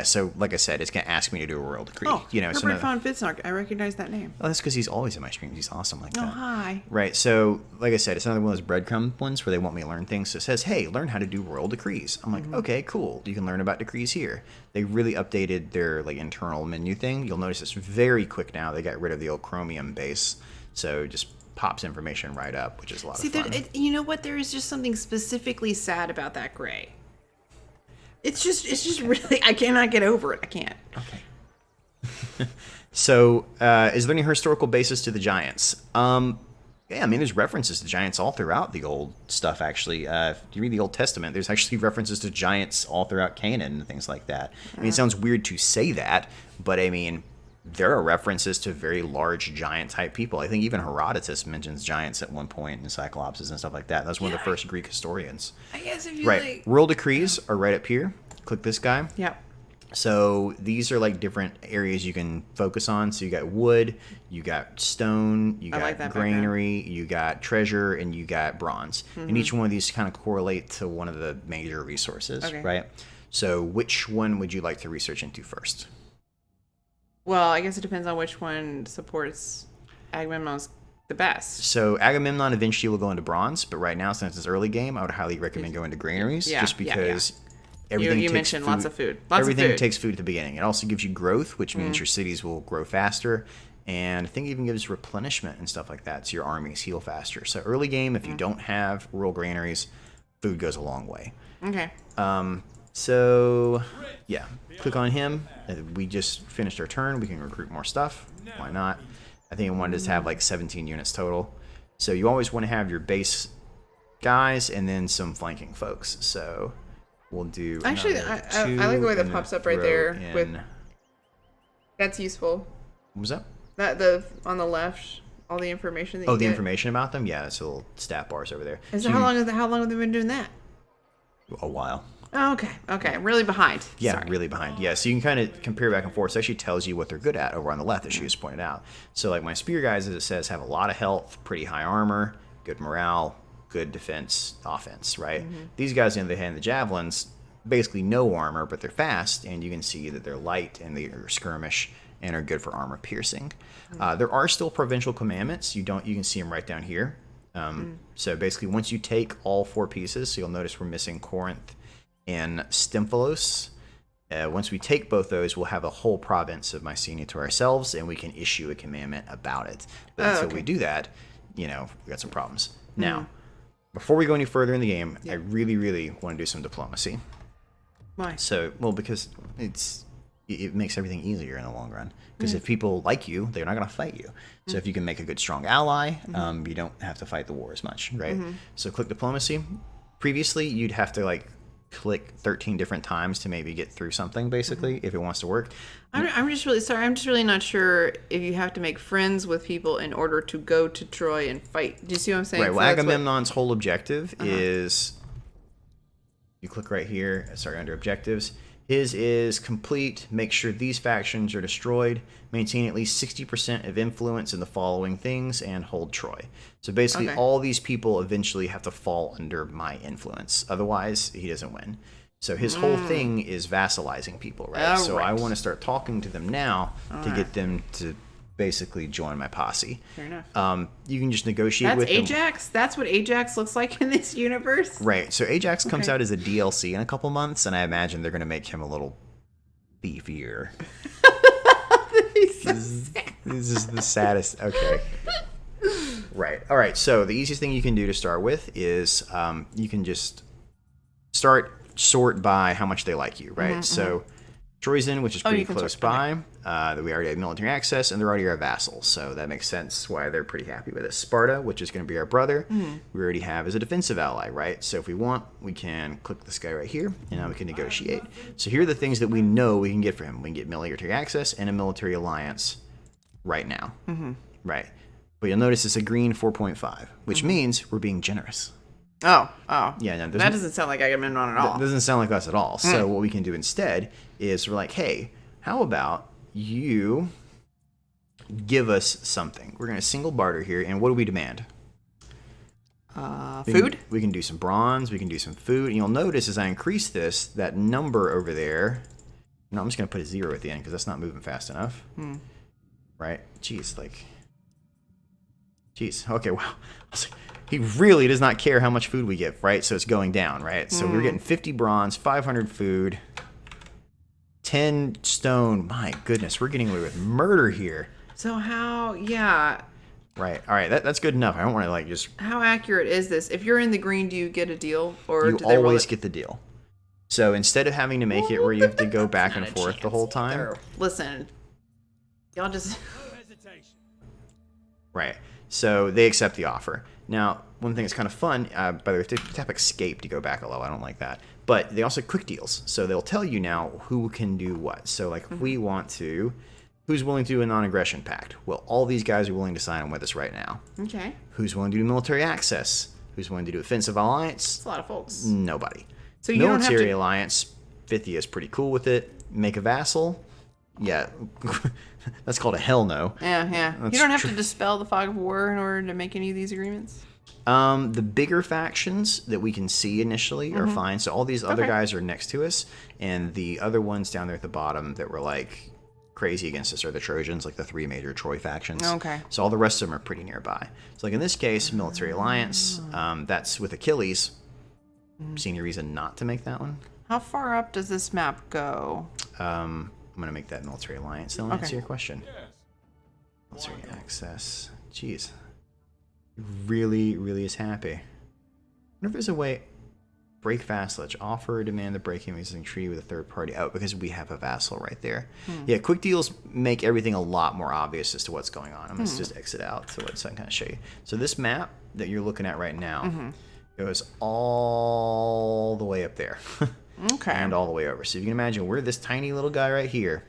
Speaker 1: so like I said, it's going to ask me to do a royal decree.
Speaker 2: Oh,
Speaker 1: so
Speaker 2: Herbert von Fitznock. I recognize that name.
Speaker 1: oh, that's because he's always in my streams. He's awesome like
Speaker 2: Oh,
Speaker 1: that.
Speaker 2: hi.
Speaker 1: Right. So, like I said, it's another one of those breadcrumb ones where they want me to learn things. So it says, hey, learn how to do royal decrees. I'm like, okay, cool. You can learn about decrees here. They really updated their like internal menu thing. You'll notice it's very quick now. They got rid of the old Chromium base. So it just pops information right up, which is a lot of fun.
Speaker 2: You know what? There is just something specifically sad about that gray. It's just really, I cannot get over it. I can't.
Speaker 1: Okay. So, is there any historical basis to the giants? Yeah, I mean, there's references to giants all throughout the old stuff, actually. If you read the Old Testament, there's actually references to giants all throughout Canaan and things like that. I mean, it sounds weird to say that, but I mean, there are references to very large giant-type people. I think even Herodotus mentions giants at one point, and cyclopses and stuff like that. That's one of the first Greek historians.
Speaker 2: I guess if you
Speaker 1: Right. Royal decrees are right up here. Click this guy.
Speaker 2: Yep.
Speaker 1: So these are like different areas you can focus on. So you got wood, you got stone, you
Speaker 2: I
Speaker 1: got
Speaker 2: like that
Speaker 1: granary, you got treasure, and you got bronze. And each one of these kind of correlate to one of the major resources,
Speaker 2: Okay.
Speaker 1: right? So which one would you like to research into first?
Speaker 2: Well, I guess it depends on which one supports Agamemnon's the best.
Speaker 1: So Agamemnon eventually will go into bronze, but right now, since it's early game, I would highly recommend going to granaries,
Speaker 2: Yeah,
Speaker 1: just
Speaker 2: yeah,
Speaker 1: because
Speaker 2: You
Speaker 1: everything takes
Speaker 2: mentioned
Speaker 1: food.
Speaker 2: lots of food. Lots
Speaker 1: Everything
Speaker 2: of food.
Speaker 1: takes food at the beginning. It also gives you growth, which means your cities will grow faster. And I think it even gives replenishment and stuff like that, so your armies heal faster. So early game, if you don't have rural granaries, food goes a long way.
Speaker 2: Okay.
Speaker 1: So, yeah, click on him. We just finished our turn. We can recruit more stuff. Why not? I think I wanted to have like 17 units total. So you always want to have your base guys and then some flanking folks. So we'll do.
Speaker 2: Actually,
Speaker 1: another
Speaker 2: I like the way that
Speaker 1: and
Speaker 2: pops
Speaker 1: then
Speaker 2: up right
Speaker 1: throw
Speaker 2: there
Speaker 1: in-
Speaker 2: with- That's useful.
Speaker 1: What was that?
Speaker 2: That on the left, all the information that you
Speaker 1: Oh, the
Speaker 2: get.
Speaker 1: information about them? Yeah, it's little stat bars over there.
Speaker 2: Is
Speaker 1: So
Speaker 2: how long have they been doing that?
Speaker 1: A while.
Speaker 2: Oh, okay. Okay. I'm really behind.
Speaker 1: Yeah,
Speaker 2: Sorry.
Speaker 1: really behind. Yeah, so you can kind of compare back and forth. It actually tells you what they're good at over on the left, as she just pointed out. So, like my spear guys, as it says, have a lot of health, pretty high armor, good morale, good defense, offense, right? These guys, on the other hand, the javelins, basically no armor, but they're fast, and you can see that they're light and they are skirmish and are good for armor piercing. There are still provincial commandments. You can see them right down here. So basically, once you take all 4 pieces, so you'll notice we're missing Corinth and Stymphalos. Once we take both those, we'll have a whole province of Mycenae to ourselves, and we can issue a commandment about it. But until we do that, we got some problems. Now, before we go any further in the game, I really, really want to do some diplomacy.
Speaker 2: Why?
Speaker 1: So, well, because it makes everything easier in the long run. Because if people like you, they're not going to fight you. So if you can make a good, strong ally, you don't have to fight the war as much, right? So click diplomacy. Previously, you'd have to click 13 different times to maybe get through something, basically, if it wants to work.
Speaker 2: I'm just really sorry. I'm just really not sure if you have to make friends with people in order to go to Troy and fight. Do you see what I'm saying?
Speaker 1: Right.
Speaker 2: So
Speaker 1: Well,
Speaker 2: that's what-
Speaker 1: Agamemnon's whole objective is, you click right here, under objectives. His is complete, make sure these factions are destroyed, maintain at least 60% of influence in the following things, and hold Troy. So basically, all these people eventually have to fall under my influence. Otherwise, he doesn't win. So his whole thing is vassalizing people, right?
Speaker 2: Oh,
Speaker 1: so I
Speaker 2: right.
Speaker 1: want to start talking to them now to get them to basically join my posse.
Speaker 2: Fair enough.
Speaker 1: You can just negotiate
Speaker 2: That's
Speaker 1: with them.
Speaker 2: Ajax? That's what Ajax looks like in this universe?
Speaker 1: Right. So Ajax comes
Speaker 2: Okay.
Speaker 1: out as a DLC in a couple months, and I imagine they're going to make him a little beefier. This is the saddest. Okay. Right. All right. So the easiest thing you can do to start with is you can just sort by how much they like you, right? So Troyzen, which is pretty
Speaker 2: you can
Speaker 1: close
Speaker 2: sort by
Speaker 1: by, that we already have military access, and they're already our vassals, so that makes sense why they're pretty happy with us. Sparta, which is going to be our brother, we already have as a defensive ally, right? So if we want, we can click this guy right here, and now we can negotiate. So here are the things that we know we can get for him. We can get military access and a military alliance right now, right? But you'll notice it's a green 4.5, which means we're being generous.
Speaker 2: Oh.
Speaker 1: Yeah, no,
Speaker 2: That doesn't sound like Agamemnon at all.
Speaker 1: That doesn't sound like us at all. So what we can do instead is we're like, hey, how about you give us something? We're going to single barter here, and what do we demand?
Speaker 2: Food?
Speaker 1: We can do some bronze. We can do some food. And you'll notice as I increase this, that number over there. No, I'm just going to put a 0 at the end because that's not moving fast enough. Right? Jeez. Okay, wow. He really does not care how much food we get, right? So it's going down, right? So we're getting 50 bronze, 500 food, 10 stone. My goodness, we're getting away with murder here.
Speaker 2: So how, yeah,
Speaker 1: Right. All right. That's good enough. I don't want to just.
Speaker 2: how accurate is this? If you're in the green, do you get a deal? Or
Speaker 1: You
Speaker 2: do they roll
Speaker 1: always
Speaker 2: it?
Speaker 1: get the deal. So instead of having to make it where you have to go back and forth the whole time.
Speaker 2: Listen, y'all just...
Speaker 3: No hesitation.
Speaker 1: Right. So they accept the offer. Now, one thing that's kind of fun, by the way, tap escape to go back a level. I don't like that. But they also have quick deals. So they'll tell you now who can do what. So, like, if we want to, who's willing to do a non-aggression pact? Well, all these guys are willing to sign on with us right now.
Speaker 2: Okay.
Speaker 1: Who's willing to do military access? Who's willing to do offensive alliance?
Speaker 2: It's a lot of folks.
Speaker 1: Nobody.
Speaker 2: So you don't have
Speaker 1: Military
Speaker 2: to...
Speaker 1: alliance, Phthia is pretty cool with it. make a vassal. Yeah, that's called a hell no.
Speaker 2: Yeah. You
Speaker 1: That's
Speaker 2: don't have to dispel the fog of war in order to make any of these agreements?
Speaker 1: The bigger factions that we can see initially are fine. So all these other
Speaker 2: Okay.
Speaker 1: guys are next to us, and the other ones down there at the bottom that were like crazy against us are the Trojans, like the 3 major Troy factions.
Speaker 2: Okay.
Speaker 1: So all the rest of them are pretty nearby. So like in this case, military alliance, that's with Achilles. See any reason not to make that one?
Speaker 2: How far up does this map go?
Speaker 1: I'm gonna make that military alliance. That'll answer
Speaker 2: Okay.
Speaker 1: your question. Military access. Jeez. Really, really is happy. I wonder if there's a way. Break vassalage. Offer or demand the breaking of an existing treaty with a third party. Oh, because we have a vassal right there. Yeah, quick deals make everything a lot more obvious as to what's going on. I'm going to just exit out so I can kind of show you. So this map that you're looking at right now goes all the way up there.
Speaker 2: Okay.
Speaker 1: And all the way over. So if you can imagine, we're this tiny little guy right here.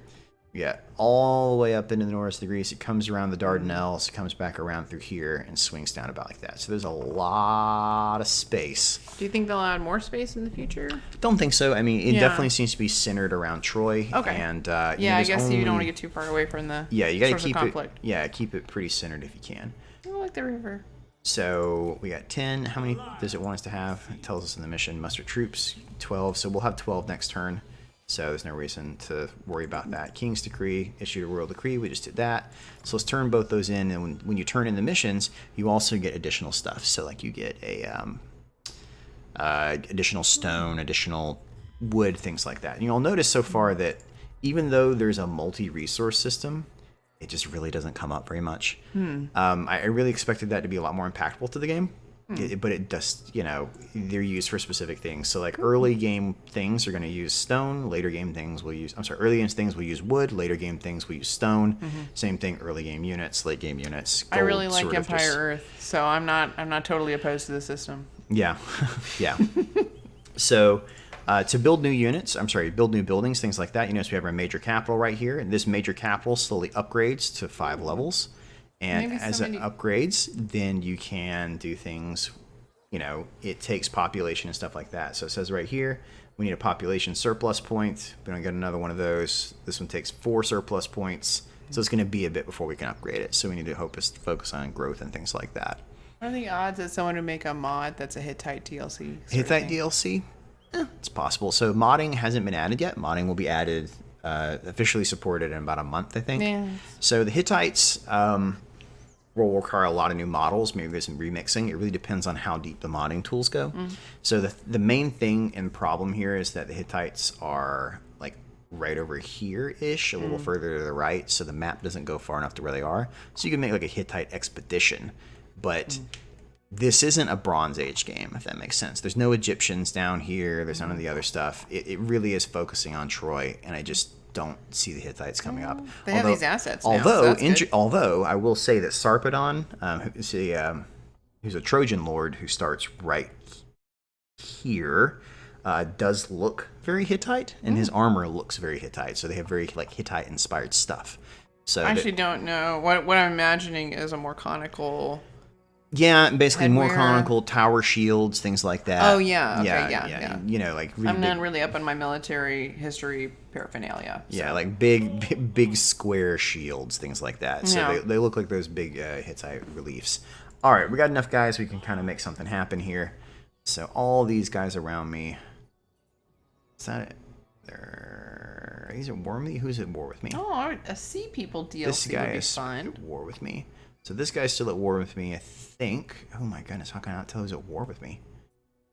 Speaker 1: Yeah, all the way up into the north of Greece. It comes around the Dardanelles, comes back around through here, and swings down about like that. So there's a lot of space.
Speaker 2: Do you think they'll add more space in the future?
Speaker 1: Don't think so. I mean, it
Speaker 2: Yeah.
Speaker 1: definitely seems to be centered around Troy.
Speaker 2: Okay.
Speaker 1: And
Speaker 2: Yeah, I guess you don't want to get too far away from the
Speaker 1: Yeah, you got to
Speaker 2: source of
Speaker 1: keep it.
Speaker 2: conflict.
Speaker 1: Yeah, keep it pretty centered if you can.
Speaker 2: I like the river.
Speaker 1: So we got 10. How many does it want us to have? It tells us in the mission. Muster troops, 12. So we'll have 12 next turn. So there's no reason to worry about that. King's Decree, issued a royal decree. We just did that. So let's turn both those in. And when you turn in the missions, you also get additional stuff. So like you get a additional stone, additional wood, things like that. And you'll notice so far that even though there's a multi-resource system, it just really doesn't come up very much. I really expected that to be a lot more impactful to the game. But it does, they're used for specific things. So like early game things are going to use stone. Later game things will use, early game things will use wood. Later game things will use stone. Same thing, early game units, late game units.
Speaker 2: I really
Speaker 1: gold,
Speaker 2: like
Speaker 1: sort of
Speaker 2: Empire
Speaker 1: just-
Speaker 2: Earth, so I'm not totally opposed to the system.
Speaker 1: Yeah, yeah. So to build new units, build new buildings, things like that. You notice we have our major capital right here, and this major capital slowly upgrades to 5 levels. And
Speaker 2: Maybe
Speaker 1: as it
Speaker 2: somebody-
Speaker 1: upgrades, then you can do things. It takes population and stuff like that. So it says right here, we need a population surplus point. We don't get another one of those. This one takes 4 surplus points. So it's going to be a bit before we can upgrade it. So we need to focus on growth and things like that.
Speaker 2: What are the odds that someone would make a mod that's a Hittite DLC? sort of
Speaker 1: Hittite
Speaker 2: thing?
Speaker 1: DLC? It's possible. So modding hasn't been added yet. Modding will be added, officially supported in about a month, I think.
Speaker 2: Yeah.
Speaker 1: So the Hittites will require a lot of new models. Maybe there's some remixing. It really depends on how deep the modding tools go. So the main thing and problem here is that the Hittites are like right over here-ish, a little further to the right, so the map doesn't go far enough to where they are. So you can make like a Hittite expedition, but this isn't a Bronze Age game, if that makes sense. There's no Egyptians down here. There's none of the other stuff. It really is focusing on Troy, and I just don't see the Hittites coming up.
Speaker 2: They have these assets now, so
Speaker 1: Although,
Speaker 2: that's good.
Speaker 1: although I will say that Sarpedon, who's a Trojan lord who starts right here, does look very Hittite, and his armor looks very Hittite. So they have very like Hittite-inspired stuff. So
Speaker 2: I actually don't know. What I'm imagining is a more conical.
Speaker 1: yeah, basically more
Speaker 2: Headwear.
Speaker 1: conical tower shields, things like that.
Speaker 2: Oh, yeah, okay, yeah.
Speaker 1: Like really
Speaker 2: I'm
Speaker 1: big,
Speaker 2: not really up on my military history paraphernalia. So.
Speaker 1: yeah, like big square shields, things like that. So
Speaker 2: Yeah.
Speaker 1: they look like those big Hittite reliefs. All right, we got enough guys. We can kind of make something happen here. So all these guys around me. Is that it? These are war with me. Who's at war with me?
Speaker 2: Oh, a Sea People DLC
Speaker 1: This guy
Speaker 2: would be
Speaker 1: is
Speaker 2: fun.
Speaker 1: at war with me. So this guy's still at war with me, I think. Oh my goodness, how can I not tell who's at war with me?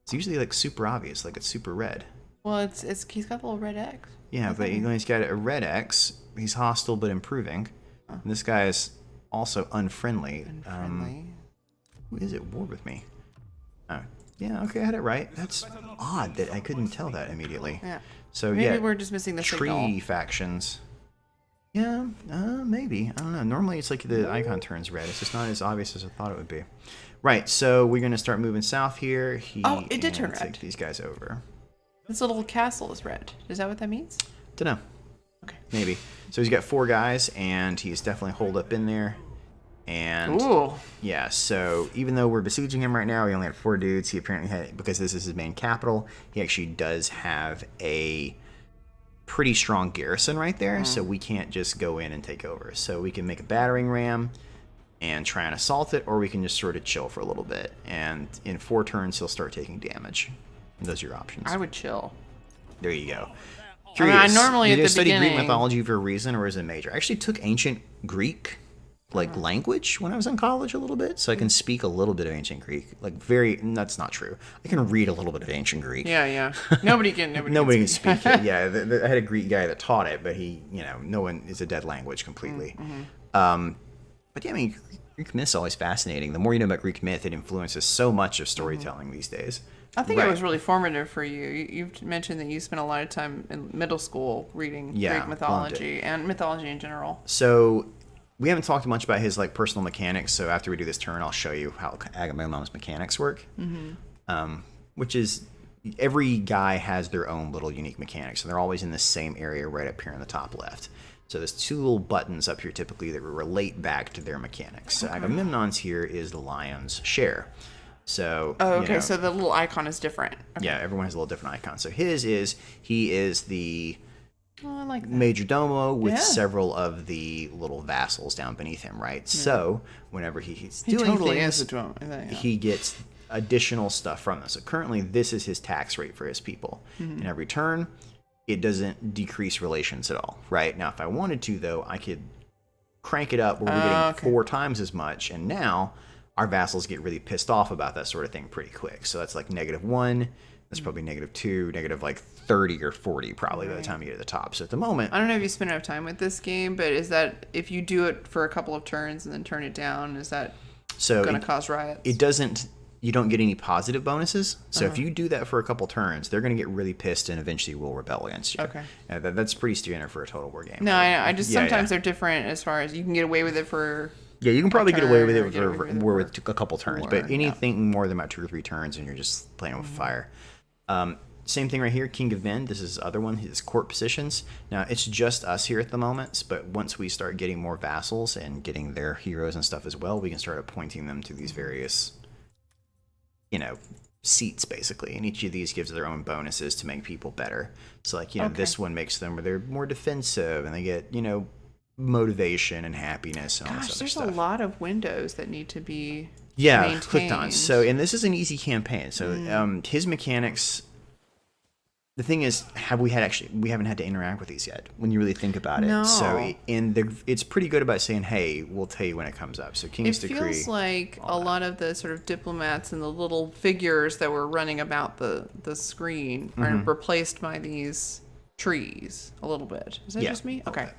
Speaker 1: It's usually like super obvious, like it's super red.
Speaker 2: Well, it's he's got the little red X.
Speaker 1: Yeah, but he's got a red X. He's hostile but improving. And this guy is also unfriendly.
Speaker 2: Friendly.
Speaker 1: Who is at war with me? Oh, yeah, okay, I had it right. That's odd that I couldn't tell that immediately.
Speaker 2: Yeah.
Speaker 1: So
Speaker 2: Maybe
Speaker 1: yeah,
Speaker 2: we're just missing the
Speaker 1: tree
Speaker 2: signal.
Speaker 1: factions. Yeah, maybe. I don't know. Normally it's like the icon turns red. It's just not as obvious as I thought it would be. Right, so we're going to start moving south here.
Speaker 2: Oh, it did turn
Speaker 1: take
Speaker 2: red.
Speaker 1: these guys over.
Speaker 2: This little castle is red. Is that what that means?
Speaker 1: Dunno.
Speaker 2: Okay.
Speaker 1: Maybe. So he's got 4 guys, and he's definitely holed up in there. And
Speaker 2: Ooh.
Speaker 1: yeah, so even though we're besieging him right now, he only had 4 dudes. He apparently had, because this is his main capital, he actually does have a pretty strong garrison right there, so we can't just go in and take over. So we can make a battering ram and try and assault it, or we can just sort of chill for a little bit. And in 4 turns, he'll start taking damage. And those are your options.
Speaker 2: I would chill.
Speaker 1: There you go.
Speaker 2: I mean, I normally
Speaker 1: Did
Speaker 2: at
Speaker 1: you
Speaker 2: the
Speaker 1: study Greek
Speaker 2: beginning-
Speaker 1: mythology for a reason, or is it major? I actually took ancient Greek, language when I was in college a little bit, so I can speak a little bit of ancient Greek. That's not true. I can read a little bit of ancient Greek.
Speaker 2: Yeah. Nobody can
Speaker 1: Nobody can speak it. Yeah, I had a Greek guy that taught it, but he, no one is a dead language completely. But yeah, I mean, Greek myth's always fascinating. The more you know about Greek myth, it influences so much of storytelling these days.
Speaker 2: I think it was really formative for you. You've mentioned that you spent a lot of time in middle school reading Greek mythology and mythology in general.
Speaker 1: So we haven't talked much about his personal mechanics. So after we do this turn, I'll show you how Agamemnon's mechanics work. Which is every guy has their own little unique mechanics, and they're always in the same area right up here in the top left. So there's 2 little buttons up here typically that relate back to their mechanics. So Agamemnon's here is the lion's share. So
Speaker 2: so the little icon is different. Okay.
Speaker 1: Yeah, everyone has a little different icon. So he is the
Speaker 2: I like that.
Speaker 1: major domo with several of the little vassals down beneath him, right? Yeah. So whenever he's doing things, he gets additional stuff from them. So currently this is his tax rate for his people. And every turn, it doesn't decrease relations at all, right? Now, if I wanted to, though, I could crank it up where we're getting 4 times as much, and now our vassals get really pissed off about that sort of thing pretty quick. So that's like -1, that's probably -2, negative 30 or 40 probably by the time you get to the top. So at the moment,
Speaker 2: I don't know if you spend enough time with this game, but is that if you do it for a couple of turns and then turn it down, is that going to cause riots?
Speaker 1: It doesn't. You don't get any positive bonuses. So if you do that for a couple turns, they're going to get really pissed and eventually will rebel against you.
Speaker 2: Okay.
Speaker 1: That's pretty standard for a Total War game.
Speaker 2: No, I just sometimes they're different as far as you can get away with it for.
Speaker 1: Yeah, you can probably get away with it for a couple turns, but anything more than about 2 or 3 turns, and you're just playing with fire. Same thing right here, King of Men. This is the other one, his court positions. Now, it's just us here at the moment, but once we start getting more vassals and getting their heroes and stuff as well, we can start appointing them to these various, seats, basically. And each of these gives their own bonuses to make people better. So, this one makes them where they're more defensive, and they get, motivation and happiness and all this other
Speaker 2: there's
Speaker 1: stuff.
Speaker 2: A lot of windows that need to be
Speaker 1: maintained. Clicked on. So, and this is an easy campaign. So, his mechanics. The thing is, we haven't had to interact with these yet. When you really think about it, so it's pretty good about saying, "Hey, we'll tell you when it comes up." So, King's Decree.
Speaker 2: It feels like a lot of the sort of diplomats and the little figures that were running about the screen are replaced by these trees a little bit. Is that just me? Okay.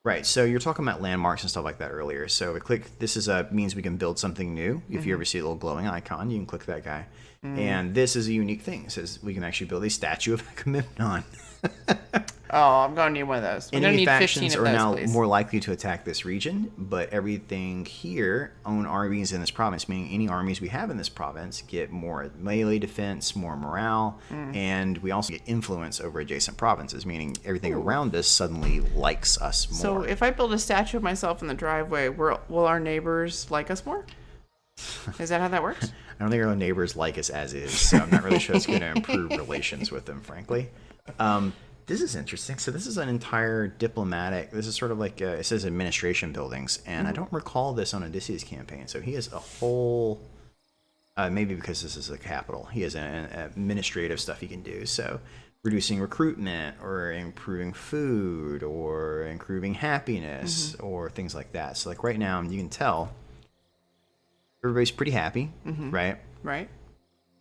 Speaker 1: Right, so you're talking about landmarks and stuff like that earlier. So we click, this is means we can build something new. If you ever see a little glowing icon, you can click that guy. And this is a unique thing. It says we can actually build a statue of Agamemnon.
Speaker 2: Oh, I'm going to need one of those. We're
Speaker 1: Enemy
Speaker 2: need
Speaker 1: factions
Speaker 2: 15 of
Speaker 1: are
Speaker 2: those,
Speaker 1: now
Speaker 2: please.
Speaker 1: more likely to attack this region, but everything here own armies in this province, meaning any armies we have in this province get more melee defense, more morale, and we also get influence over adjacent provinces, meaning everything around us suddenly likes us more.
Speaker 2: So if I build a statue of myself in the driveway, will our neighbors like us more? Is that how that works?
Speaker 1: I don't think our neighbors like us as is, so I'm not really sure it's going to improve relations with them, frankly. This is interesting. So this is an entire diplomatic, this is sort of like, it says administration buildings, and I don't recall this on Odysseus' campaign. So he has a whole, maybe because this is a capital, he has an administrative stuff he can do. So reducing recruitment, or improving food, or improving happiness, or things like that. So like right now, you can tell everybody's pretty happy, right?
Speaker 2: Right.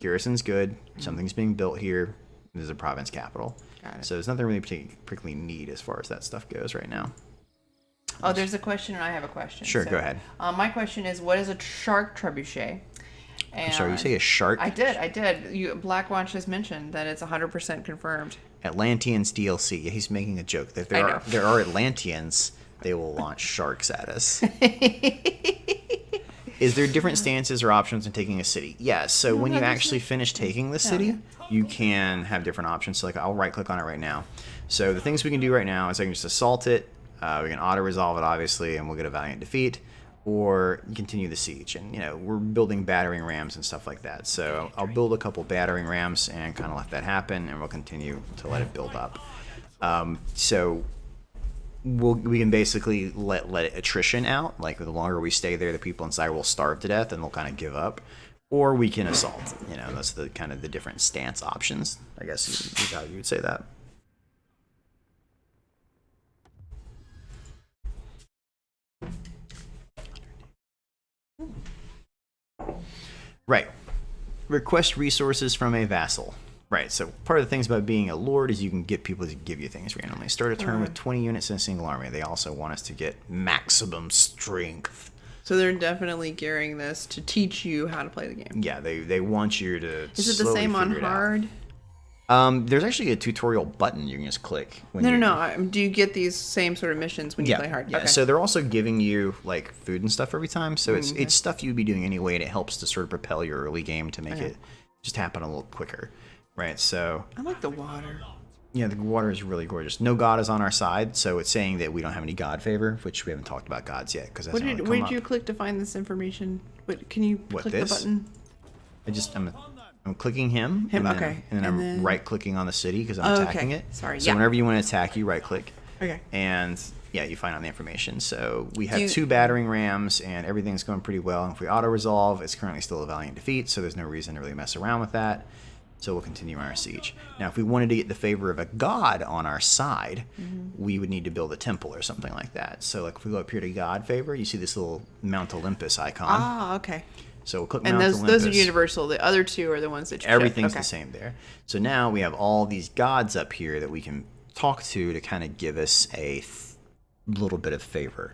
Speaker 1: Garrison's good. Something's being built here. This is a province capital.
Speaker 2: Got it.
Speaker 1: So there's nothing really particularly neat as far as that stuff goes right now.
Speaker 2: Oh, there's a question, and I have a question.
Speaker 1: Sure, go ahead.
Speaker 2: My question is, what is a shark trebuchet? And
Speaker 1: I'm sorry, you say a shark?
Speaker 2: I did. Blackwatch has mentioned that it's 100% confirmed.
Speaker 1: Atlanteans DLC. Yeah, he's making a joke. If there are Atlanteans, they will launch sharks at us. Is there different stances or options in taking a city? Yes. So when you actually finish taking the city, you can have different options. So like I'll right click on it right now. So the things we can do right now is I can just assault it. We can auto-resolve it, obviously, and we'll get a valiant defeat. Or continue the siege. And, we're building battering rams and stuff like that. So I'll build a couple battering rams and kind of let that happen, and we'll continue to let it build up. So we can basically let attrition out. Like the longer we stay there, the people inside will starve to death and they'll kind of give up. Or we can assault. You know, that's the kind of the different stance options. I guess is how you would say that. Right. Request resources from a vassal. Right, so part of the things about being a lord is you can get people to give you things randomly. Start a turn with 20 units in a single army. They also want us to get maximum strength.
Speaker 2: So they're definitely gearing this to teach you how to play the game.
Speaker 1: Yeah, they want you to.
Speaker 2: Is it the same on hard?
Speaker 1: There's actually a tutorial button you can just click. When
Speaker 2: No. Do you get these same sort of missions when you play hard?
Speaker 1: Yeah,
Speaker 2: okay.
Speaker 1: So they're also giving you like food and stuff every time. So it's stuff you'd be doing anyway, and it helps to sort of propel your early game to make it just happen a little quicker. Right, so...
Speaker 2: I like the water.
Speaker 1: Yeah, the water is really gorgeous. No god is on our side, so it's saying that we don't have any god favor, which we haven't talked about gods yet. Because
Speaker 2: where did you click to find this information? Can you click the button?
Speaker 1: I'm clicking him. And then I'm right-clicking on the city because I'm attacking it.
Speaker 2: Sorry,
Speaker 1: So whenever you want to attack, you right-click.
Speaker 2: Okay.
Speaker 1: And, yeah, you find out the information. So we have 2 battering rams, and everything's going pretty well. And if we auto-resolve, it's currently still a valiant defeat, so there's no reason to really mess around with that. So we'll continue our siege. Now, if we wanted to get the favor of a god on our side, we would need to build a temple or something like that. So, like, if we go up here to God favor, you see this little Mount Olympus icon.
Speaker 2: Ah, okay.
Speaker 1: So we'll click
Speaker 2: Mount
Speaker 1: Olympus.
Speaker 2: And those are universal. The other 2 are the ones that you
Speaker 1: Everything's the same there. So now we have all these gods up here that we can talk to kind of give us a little bit of favor.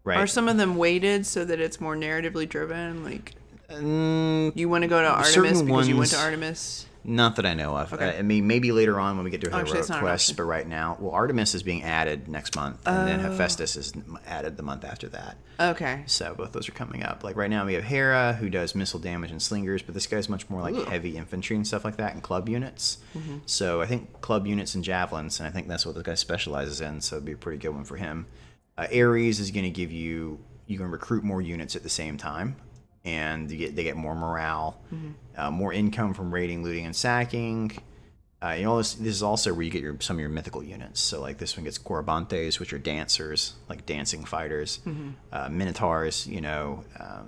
Speaker 1: Right?
Speaker 2: Are some of them weighted so that it's more narratively driven? Like, you want to go to Artemis because you went to Artemis?
Speaker 1: Not that I know of.
Speaker 2: Okay.
Speaker 1: I mean, maybe later on when we get to a heroic
Speaker 2: not
Speaker 1: quest, but right now, Artemis is being added next month, and then Hephaestus is added the month after that.
Speaker 2: Okay.
Speaker 1: So both those are coming up. Like right now, we have Hera, who does missile damage and slingers, but this guy's much more like heavy infantry and stuff like that, and club units. So I think club units and javelins, and I think that's what this guy specializes in, so it'd be a pretty good one for him. Ares is going to give you can recruit more units at the same time. And they get more morale, more income from raiding, looting, and sacking. This is also where you get some of your mythical units. So like this one gets Corybantes, which are dancers, like dancing fighters. Minotaurs,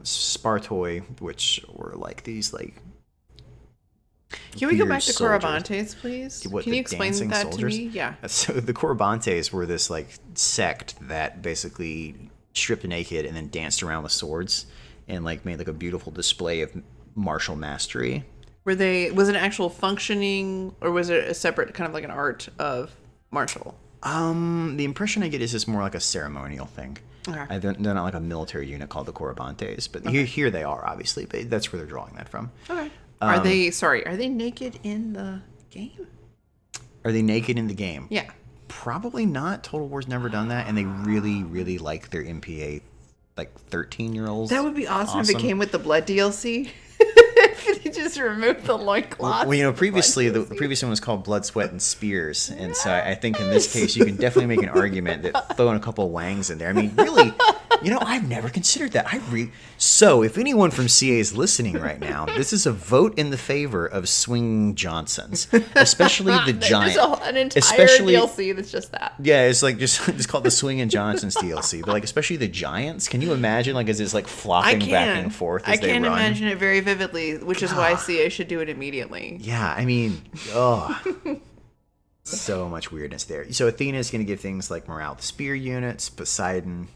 Speaker 1: Spartoi, which were like these like.
Speaker 2: Can we go back to Corybantes, please? Can you explain that soldiers? To me? Yeah.
Speaker 1: So the Corybantes were this like sect that basically stripped naked and then danced around with swords. And like made like a beautiful display of martial mastery.
Speaker 2: Was it an actual functioning, or was it a separate kind of like an art of martial?
Speaker 1: The impression I get is it's more like a ceremonial thing.
Speaker 2: Okay.
Speaker 1: They're not like a military unit called the Corybantes, but here they are obviously. But that's where they're drawing that from.
Speaker 2: Okay. Are they naked in the game?
Speaker 1: Are they naked in the game?
Speaker 2: Yeah.
Speaker 1: Probably not. Total War's never done that, and they really, really like their MPA. Like 13-year-olds.
Speaker 2: That would be awesome if it came with the blood DLC. If they just removed the loincloth.
Speaker 1: Well, previously the previous one was called Blood, Sweat, and Spears, and so I think in this case you can definitely make an argument that throwing a couple of wangs in there. I mean, really, I've never considered that. So if anyone from CA is listening right now, this is a vote in the favor of Swing Johnsons, especially the giant.
Speaker 2: There's an entire DLC that's just that.
Speaker 1: Yeah, it's like just called the Swing and Johnsons DLC, but like especially the giants. Can you imagine as it's like flopping back and forth as they run?
Speaker 2: I can imagine it very vividly, which is why CA should do it immediately.
Speaker 1: Yeah, I mean, so much weirdness there. So Athena is going to give things like morale to spear units, Poseidon.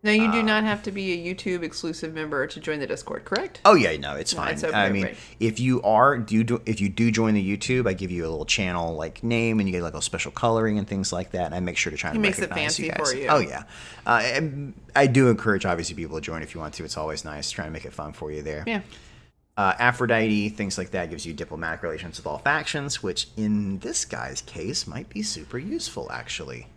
Speaker 2: Now, you do not have to be a YouTube exclusive member to join the Discord, correct?
Speaker 1: Oh yeah, no, it's fine.
Speaker 2: It's okay,
Speaker 1: I mean, if you do join the YouTube, I give you a little channel like name, and you get like a special coloring and things like that. And I make sure to try and recognize you guys.
Speaker 2: He makes it fancy for you.
Speaker 1: Oh yeah, I do encourage obviously people to join if you want to. It's always nice trying to make it fun for you there.
Speaker 2: Yeah.
Speaker 1: Aphrodite, things like that, gives you diplomatic relations with all factions, which in this guy's case might be super useful actually.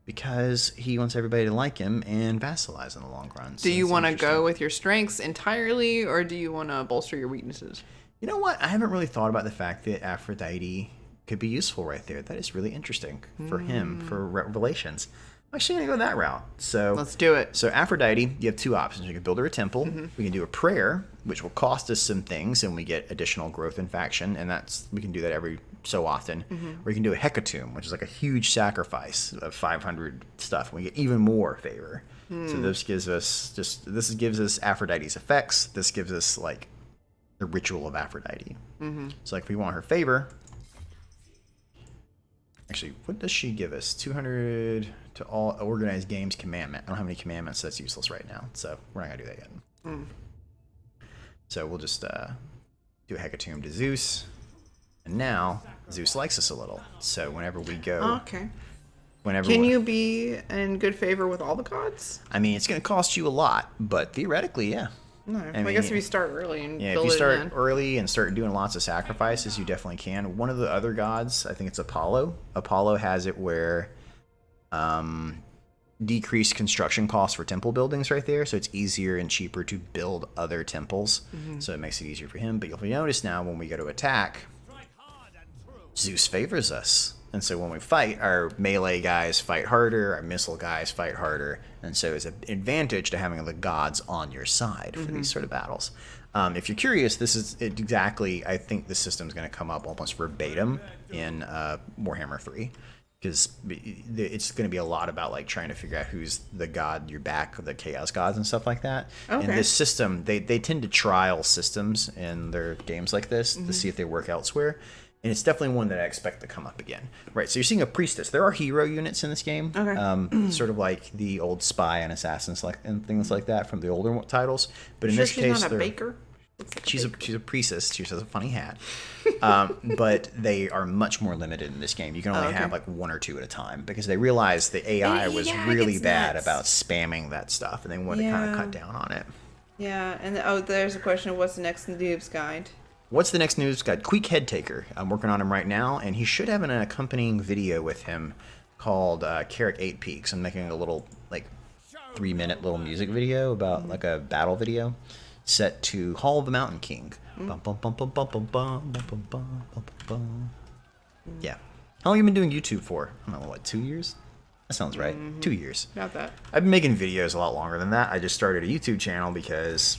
Speaker 1: Because he wants everybody to like him and vassalize in the long run.
Speaker 2: Do you want to go with your strengths entirely, or do you want to bolster your weaknesses?
Speaker 1: You know what? I haven't really thought about the fact that Aphrodite could be useful right there. That is really interesting for him, for relations. Actually, I'm going to go that route. So
Speaker 2: Let's do it.
Speaker 1: So Aphrodite, you have two options. We can build her a temple. We can do a prayer, which will cost us some things, and we get additional growth in faction, and we can do that every so often. Or you can do a hecatomb, which is like a huge sacrifice of 500 stuff, and we get even more favor. So this gives us Aphrodite's effects. This gives us like the ritual of Aphrodite. So like if we want her favor. Actually, what does she give us? 200 to all organized games commandment. I don't have any commandments, so that's useless right now. So we're not going to do that yet. So we'll just do a hecatomb to Zeus. And now, Zeus likes us a little. So whenever we go...
Speaker 2: Okay.
Speaker 1: Can
Speaker 2: you be in good favor with all the gods?
Speaker 1: I mean, it's going to cost you a lot, but theoretically, yeah.
Speaker 2: No, I guess if you start early and
Speaker 1: yeah,
Speaker 2: build
Speaker 1: if you start
Speaker 2: in.
Speaker 1: early and start doing lots of sacrifices, you definitely can. One of the other gods, I think it's Apollo. Apollo has it where decreased construction costs for temple buildings right there, so it's easier and cheaper to build other temples. So it makes it easier for him. But you'll notice now when we go to attack, Zeus favors us. And so when we fight, our melee guys fight harder, our missile guys fight harder, and so it's an advantage to having the gods on your side for these sort of battles. If you're curious, this is exactly, I think this system is going to come up almost verbatim in Warhammer 3, because it's going to be a lot about like trying to figure out who's the god you're back, the chaos gods and stuff like that.
Speaker 2: Okay.
Speaker 1: And this system, they tend to trial systems in their games like this to see if they work elsewhere. And it's definitely one that I expect to come up again. Right, so you're seeing a priestess. There are hero units in this game.
Speaker 2: Okay.
Speaker 1: Sort of like the old spy and assassins and things like that from the older titles. But in this
Speaker 2: she's
Speaker 1: case,
Speaker 2: not a baker? Looks like
Speaker 1: she's a priestess. She has a funny hat. But they are much more limited in this game. You can only have like one or two at a time because they realized the AI was really bad
Speaker 2: nuts.
Speaker 1: about spamming that stuff, and they wanted to kind of cut down on it.
Speaker 2: Yeah, and there's a question of what's the next noob's guide?
Speaker 1: What's the next news guy? Queek Head Taker. I'm working on him right now, and he should have an accompanying video with him called Carrick 8 Peaks. I'm making a little, like, 3-minute little music video about, like, a battle video set to Hall of the Mountain King. Bum, bum, bum, bum, bum, bum, bum, bum, bum, bum, bum, bum. Yeah. How long have you been doing YouTube for? I don't know, what, 2 years? That sounds right. 2 years.
Speaker 2: About that.
Speaker 1: I've been making videos a lot longer than that. I just started a YouTube channel because...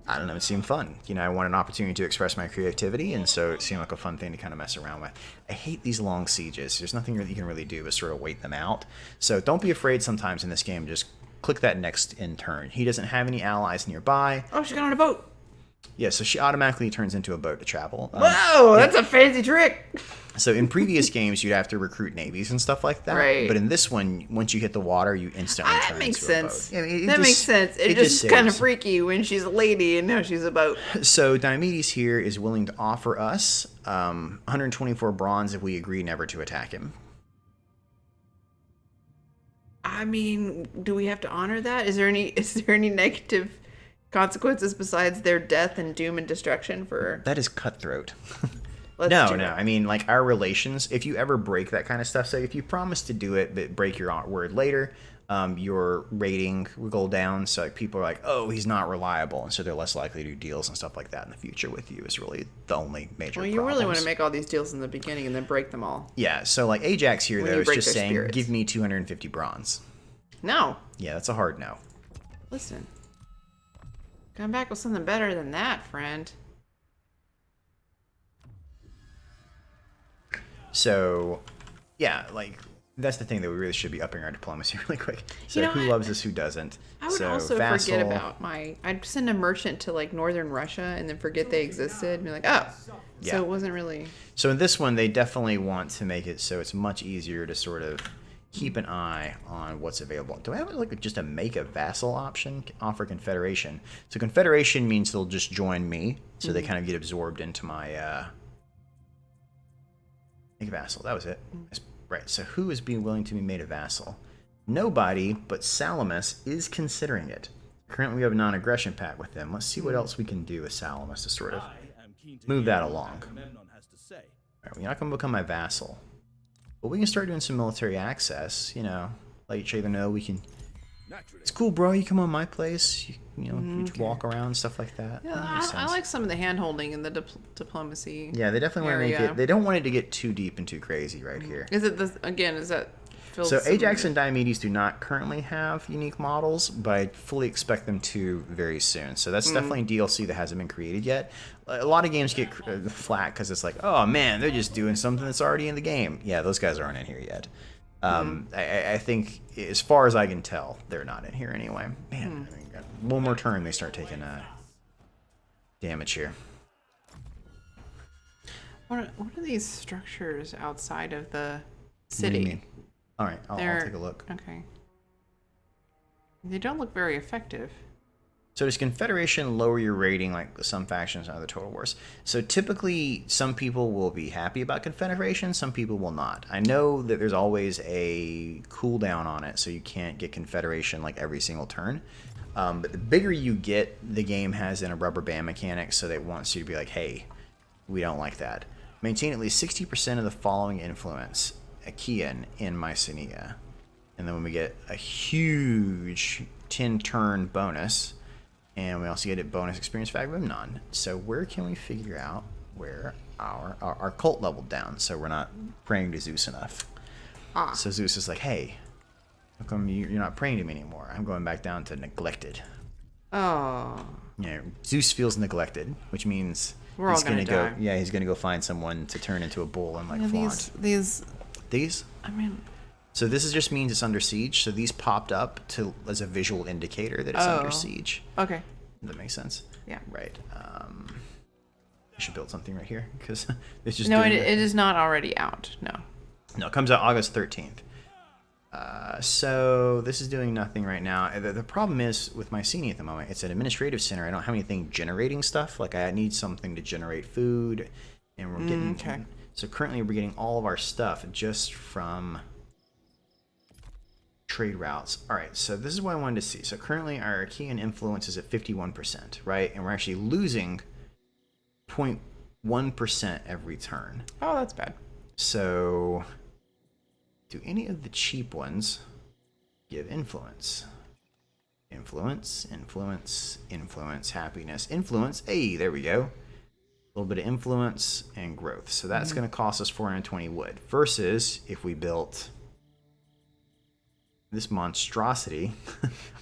Speaker 1: I don't know, it seemed fun. You know, I wanted an opportunity to express my creativity, and so it seemed like a fun thing to kind of mess around with. I hate these long sieges. There's nothing that you can really do but sort of wait them out. So don't be afraid sometimes in this game. Just click that next in turn. He doesn't have any allies nearby.
Speaker 2: Oh, she got on a boat.
Speaker 1: Yeah, so she automatically turns into a boat to travel.
Speaker 2: Whoa, that's a fancy trick.
Speaker 1: So in previous games, you'd have to recruit navies and stuff like that.
Speaker 2: Right.
Speaker 1: But in this one, once you hit the water, you instantly turn
Speaker 2: That makes
Speaker 1: into a
Speaker 2: sense.
Speaker 1: boat. Yeah,
Speaker 2: That makes sense. It just
Speaker 1: saves.
Speaker 2: kind of freaky when she's a lady and now she's a boat.
Speaker 1: So Diomedes here is willing to offer us 124 bronze if we agree never to attack him.
Speaker 2: I mean, do we have to honor that? Is there any negative consequences besides their death and doom and destruction for?
Speaker 1: That is cutthroat.
Speaker 2: Let's
Speaker 1: No.
Speaker 2: do it.
Speaker 1: I mean, like our relations, if you ever break that kind of stuff, so if you promise to do it but break your word later, your rating will go down. So like, people are like, oh, he's not reliable. And so they're less likely to do deals and stuff like that in the future with you is really the only major
Speaker 2: Well, you really want to make all these deals in the beginning and then break them all.
Speaker 1: Yeah, so like Ajax here,
Speaker 2: When
Speaker 1: though,
Speaker 2: you
Speaker 1: is
Speaker 2: break
Speaker 1: just
Speaker 2: their
Speaker 1: saying,
Speaker 2: spirits.
Speaker 1: give me 250 bronze.
Speaker 2: No.
Speaker 1: Yeah, that's a hard no.
Speaker 2: Listen. Come back with something better than that, friend.
Speaker 1: So, yeah, like, that's the thing that we really should be upping our diplomacy really quick. So
Speaker 2: You know
Speaker 1: who
Speaker 2: what?
Speaker 1: loves us, who doesn't?
Speaker 2: I would
Speaker 1: so
Speaker 2: also
Speaker 1: vassal,
Speaker 2: forget about I'd send a merchant to like northern Russia and then forget they existed and be like, oh,
Speaker 1: Yeah.
Speaker 2: so it wasn't really.
Speaker 1: So in this one, they definitely want to make it so it's much easier to sort of keep an eye on what's available. Do I have like just a make a vassal option? Offer confederation. So confederation means they'll just join me, so they kind of get absorbed into my make a vassal. That was it. Right. So who is being willing to be made a vassal? Nobody, but Salamis is considering it. Currently, we have a non-aggression pact with them. Let's see what else we can do with Salamis to sort of move that along.
Speaker 3: Agamemnon has to say.
Speaker 1: Right, we're not going to become my vassal. But we can start doing some military access, you know, let each other know we can...
Speaker 3: Naturally.
Speaker 1: It's cool, bro, you come on my place, you know, you walk around, stuff like that.
Speaker 2: Yeah,
Speaker 1: That makes
Speaker 2: I
Speaker 1: sense.
Speaker 2: like some of the hand holding and the diplomacy.
Speaker 1: Yeah, they definitely want to make
Speaker 2: area.
Speaker 1: it... They don't want it to get too deep and too crazy right here.
Speaker 2: Is it this again? Is that filled
Speaker 1: So
Speaker 2: some-
Speaker 1: Ajax and Diomedes do not currently have unique models, but I fully expect them to very soon. So that's definitely DLC that hasn't been created yet. A lot of games get flat because it's like, oh man, they're just doing something that's already in the game. Yeah, those guys aren't in here yet. I think, as far as I can tell, they're not in here anyway. Man, I mean, one more turn, they start taking damage here.
Speaker 2: What are these structures outside of the
Speaker 1: What do you
Speaker 2: city?
Speaker 1: mean? All right, I'll take a look.
Speaker 2: Okay. They don't look very effective.
Speaker 1: So does Confederation lower your rating like some factions in other Total Wars? So typically, some people will be happy about Confederation, some people will not. I know that there's always a cooldown on it, so you can't get Confederation like every single turn. But the bigger you get, the game has in a rubber band mechanic, so that it wants you to be like, hey, we don't like that. Maintain at least 60% of the following influence, Achaean in Mycenae. And then when we get a huge 10-turn bonus, and we also get a bonus experience for Agamemnon. So where can we figure out where our cult leveled down so we're not praying to Zeus enough? So Zeus is like, hey, how come you're not praying to me anymore? I'm going back down to neglected.
Speaker 2: Oh.
Speaker 1: Yeah, Zeus feels neglected, which means
Speaker 2: We're all
Speaker 1: he's gonna
Speaker 2: gonna
Speaker 1: go.
Speaker 2: die.
Speaker 1: Yeah, he's gonna go find someone to turn into a bull and like flaunt. These.
Speaker 2: I mean,
Speaker 1: So this is just means it's under siege. So these popped up as a visual indicator that it's under siege.
Speaker 2: okay.
Speaker 1: Does that make sense?
Speaker 2: Yeah.
Speaker 1: Right. I should build something right here because it's just
Speaker 2: No,
Speaker 1: doing
Speaker 2: it is not already out. No.
Speaker 1: No, it comes out August 13th. So this is doing nothing right now. The problem is with Mycenae at the moment, it's an administrative center. I don't have anything generating stuff. Like I need something to generate food, and we're getting.
Speaker 2: Okay.
Speaker 1: So currently we're getting all of our stuff just from trade routes. All right, so this is what I wanted to see. So currently our Achaean influence is at 51%, right? And we're actually losing 0.1% every turn.
Speaker 2: Oh, that's bad.
Speaker 1: So do any of the cheap ones give influence? Influence, influence, influence, happiness, influence. Hey, there we go. A little bit of influence and growth. So that's going to cost us 420 wood. Versus if we built this monstrosity,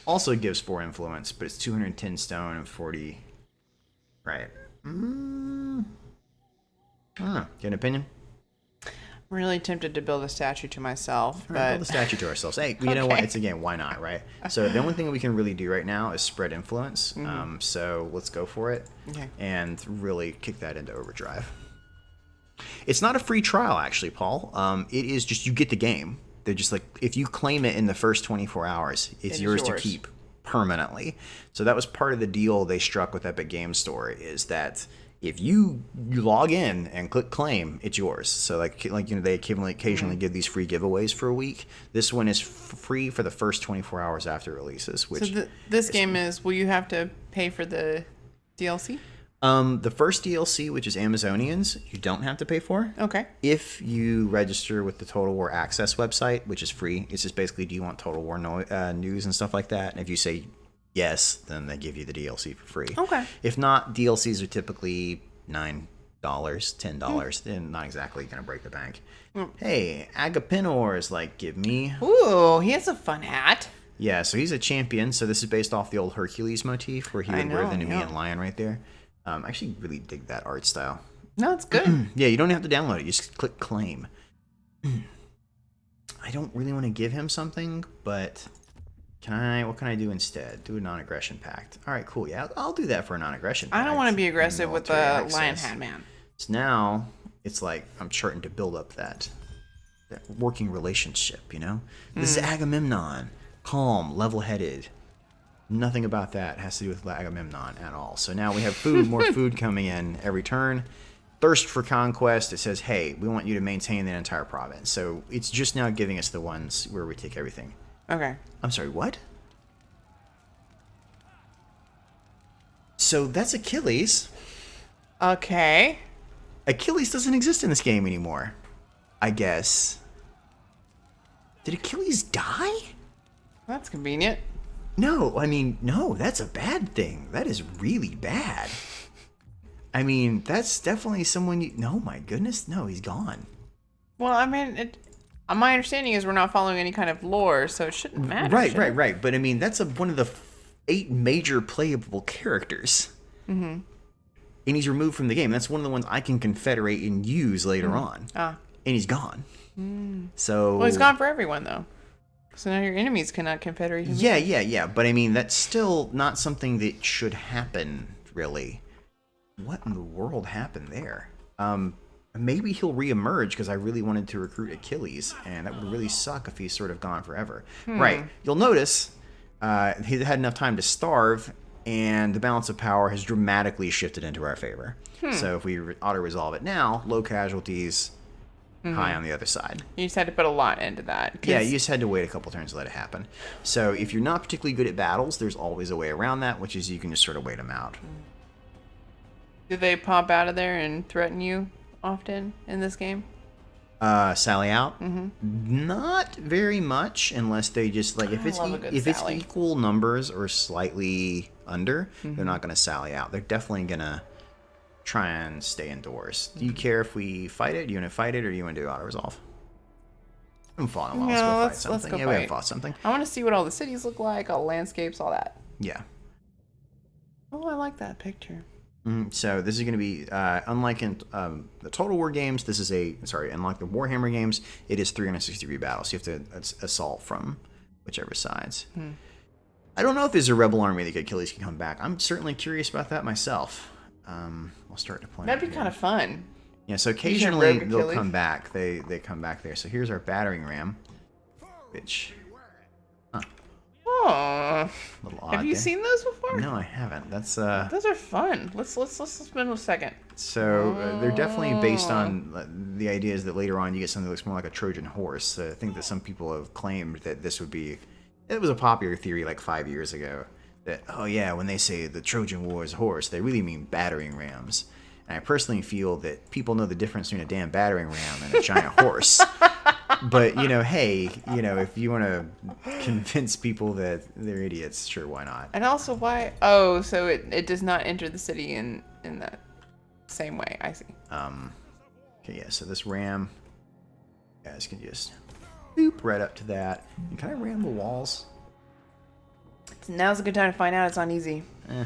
Speaker 1: also gives 4 influence, but it's 210 stone and 40. Right. I don't know. Get an opinion?
Speaker 2: I'm really tempted to build a statue to myself,
Speaker 1: All right, build
Speaker 2: but
Speaker 1: a statue to ourselves. Hey, you know what?
Speaker 2: Okay.
Speaker 1: It's again, why not, right? So the only thing we can really do right now is spread influence. So let's go for it
Speaker 2: Okay.
Speaker 1: and really kick that into overdrive. It's not a free trial, actually, Paul. It is just you get the game. They're just like if you claim it in the first 24 hours, it's yours to keep permanently. So that was part of the deal they struck with Epic Games Store is that if you log in and click claim, it's yours. So like you know they occasionally give these free giveaways for a week. This one is free for the first 24 hours after it releases. Which
Speaker 2: so this game is. Will you have to pay for the DLC?
Speaker 1: The first DLC, which is Amazonians, you don't have to pay for.
Speaker 2: Okay.
Speaker 1: If you register with the Total War Access website, which is free, it's just basically, do you want Total War news and stuff like that? And if you say yes, then they give you the DLC for free.
Speaker 2: Okay.
Speaker 1: If not, DLCs are typically $9, $10. They're not exactly going to break the bank. Hey, Agapinor is like, give me...
Speaker 2: Ooh, he has a fun hat.
Speaker 1: Yeah, so he's a champion. So this is based off the old Hercules motif where he would wear the Nemean lion right there. I actually really dig that art style.
Speaker 2: No, it's good.
Speaker 1: Yeah, you don't have to download it. You just click claim. I don't really want to give him something, but what can I do instead? Do a non-aggression pact. All right, cool. Yeah, I'll do that for a non-aggression pact.
Speaker 2: I don't want to be aggressive with the
Speaker 1: Military
Speaker 2: lion
Speaker 1: access.
Speaker 2: hat man.
Speaker 1: So now it's like I'm starting to build up that working relationship, you know? This is Agamemnon. Calm, level-headed. Nothing about that has to do with Agamemnon at all. So now we have food, more food coming in every turn. Thirst for conquest. It says, hey, we want you to maintain the entire province. So it's just now giving us the ones where we take everything.
Speaker 2: Okay.
Speaker 1: I'm sorry, what? So that's Achilles.
Speaker 2: Okay.
Speaker 1: Achilles doesn't exist in this game anymore, I guess. Did Achilles die?
Speaker 2: That's convenient.
Speaker 1: No, I mean, no, that's a bad thing. That is really bad. I mean, that's definitely someone you... No, my goodness, no, he's gone.
Speaker 2: Well, I mean, My understanding is we're not following any kind of lore, so it shouldn't matter.
Speaker 1: Right,
Speaker 2: should
Speaker 1: right,
Speaker 2: it?
Speaker 1: right. But I mean, that's one of the 8 major playable characters. Mm-hmm. And he's removed from the game. That's one of the ones I can confederate and use later on.
Speaker 2: Ah.
Speaker 1: And he's gone. So.
Speaker 2: Well, he's gone for everyone, though. So now your enemies cannot confederate him.
Speaker 1: Yeah. But I mean, that's still not something that should happen, really. What in the world happened there? Maybe he'll reemerge because I really wanted to recruit Achilles, and that would really suck if he's sort of gone forever. Right. You'll notice he had enough time to starve, and the balance of power has dramatically shifted into our favor. So if we auto-resolve it now, low casualties, high on the other side.
Speaker 2: You just had to put a lot into that.
Speaker 1: Yeah, you just had to wait a couple turns to let it happen. So if you're not particularly good at battles, there's always a way around that, which is you can just sort of wait them out.
Speaker 2: Do they pop out of there and threaten you often in this game?
Speaker 1: Sally out? Not very much, unless they just like if it's
Speaker 2: sally.
Speaker 1: equal numbers or slightly under, they're not going to sally out. They're definitely going to try and stay indoors. Do you care if we fight it? Do you want to fight it, or do you want to do auto resolve? We haven't fought in a while.
Speaker 2: No,
Speaker 1: let's go fight
Speaker 2: let's
Speaker 1: something.
Speaker 2: go
Speaker 1: We
Speaker 2: fight.
Speaker 1: haven't fought something.
Speaker 2: I want to see what all the cities look like, all the landscapes, all that.
Speaker 1: Yeah.
Speaker 2: Oh, I like that picture.
Speaker 1: So this is going to be unlike in the Total War games. This is unlike the Warhammer games, it is 360-degree battle. So you have to assault from whichever sides. I don't know if there's a rebel army that Achilles can come back. I'm certainly curious about that myself. I'll start to plan.
Speaker 2: That'd be kind of fun.
Speaker 1: Yeah. So occasionally
Speaker 2: rogue
Speaker 1: they'll
Speaker 2: Achilles?
Speaker 1: come back. They come back there. So here's our battering ram, which
Speaker 2: Oh,
Speaker 1: a little odd.
Speaker 2: have you
Speaker 1: there.
Speaker 2: seen those before?
Speaker 1: No, I haven't. That's
Speaker 2: Those are fun. Let's spend a second.
Speaker 1: So they're definitely based on the ideas that later on you get something that looks more like a Trojan horse. I think that some people have claimed that this would be. It was a popular theory like 5 years ago that when they say the Trojan War is a horse, they really mean battering rams. And I personally feel that people know the difference between a damn battering ram and a giant horse. But hey, if you want to convince people that they're idiots, sure, why not?
Speaker 2: And also, why? Oh, so it does not enter the city in that same way. I see.
Speaker 1: Okay, yeah. So this ram, you guys can just boop right up to that. And can I ram the walls?
Speaker 2: Now's a good time to find out it's on easy.
Speaker 1: Yeah.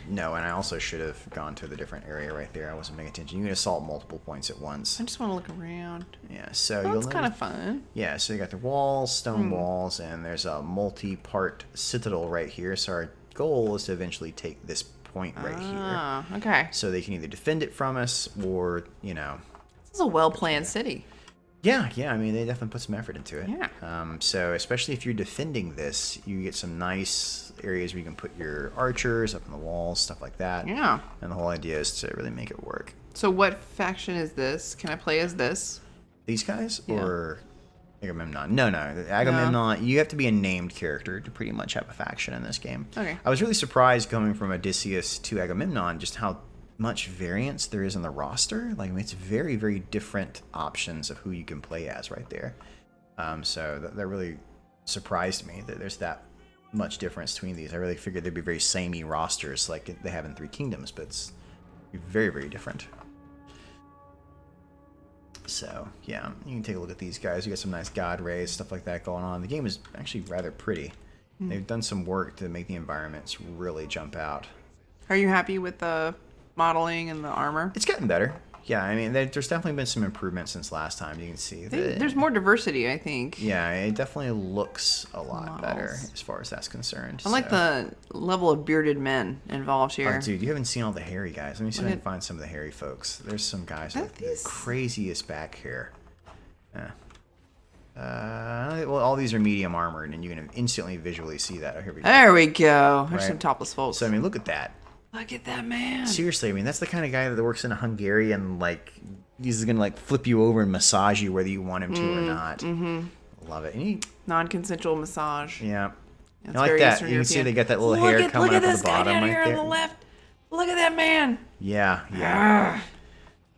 Speaker 1: No, and I also should have gone to the different area right there. I wasn't paying attention. You can assault multiple points at once.
Speaker 2: I just want to look around.
Speaker 1: Yeah. So
Speaker 2: That's
Speaker 1: you'll
Speaker 2: kind of
Speaker 1: notice.
Speaker 2: fun.
Speaker 1: Yeah. So you got the walls, stone walls, and there's a multi-part citadel right here. So our goal is to eventually take this point right here.
Speaker 2: Ah, okay.
Speaker 1: So they can either defend it from us or,
Speaker 2: This is a well-planned city.
Speaker 1: Yeah, I mean, they definitely put some effort into it.
Speaker 2: Yeah.
Speaker 1: So especially if you're defending this, you get some nice areas where you can put your archers up on the walls, stuff like that.
Speaker 2: Yeah.
Speaker 1: And the whole idea is to really make it work.
Speaker 2: So what faction is this? Can I play as this?
Speaker 1: These guys?
Speaker 2: Yeah.
Speaker 1: Or Agamemnon? No. Agamemnon, you have to be a named character to pretty much have a faction in this game.
Speaker 2: Okay.
Speaker 1: I was really surprised going from Odysseus to Agamemnon just how much variance there is in the roster. Like, I mean, it's very, very different options of who you can play as right there. So that really surprised me that there's that much difference between these. I really figured they'd be very samey rosters like they have in Three Kingdoms, but it's very, very different. So, yeah, you can take a look at these guys. You got some nice god rays, stuff like that going on. The game is actually rather pretty. They've done some work to make the environments really jump out.
Speaker 2: Are you happy with the modeling and the armor?
Speaker 1: It's getting better. Yeah, I mean, there's definitely been some improvements since last time. You can see that.
Speaker 2: There's more diversity, I think.
Speaker 1: Yeah, it definitely looks a lot
Speaker 2: Models.
Speaker 1: better as far as that's concerned.
Speaker 2: I like the level of bearded men involved here.
Speaker 1: Oh, dude, you haven't seen all the hairy guys. Let me see if I can find some of the hairy folks. There's some guys with the craziest back hair. Yeah. Well, all these are medium armored, and you can instantly visually see that. Oh, here we go.
Speaker 2: There we go. There's
Speaker 1: Right.
Speaker 2: some topless folks.
Speaker 1: So, I mean, look at that.
Speaker 2: Look at that man.
Speaker 1: Seriously, I mean, that's the kind of guy that works in a Hungarian, like, he's going to, like, flip you over and massage you whether you want him to or not. Mm-hmm. Love it. And he,
Speaker 2: Non-consensual massage.
Speaker 1: yeah.
Speaker 2: That's
Speaker 1: I like
Speaker 2: very
Speaker 1: that.
Speaker 2: Eastern
Speaker 1: You can see
Speaker 2: European.
Speaker 1: they got that little hair coming up at the bottom
Speaker 2: down
Speaker 1: right
Speaker 2: here
Speaker 1: there.
Speaker 2: on the left. Look at that man.
Speaker 1: Yeah.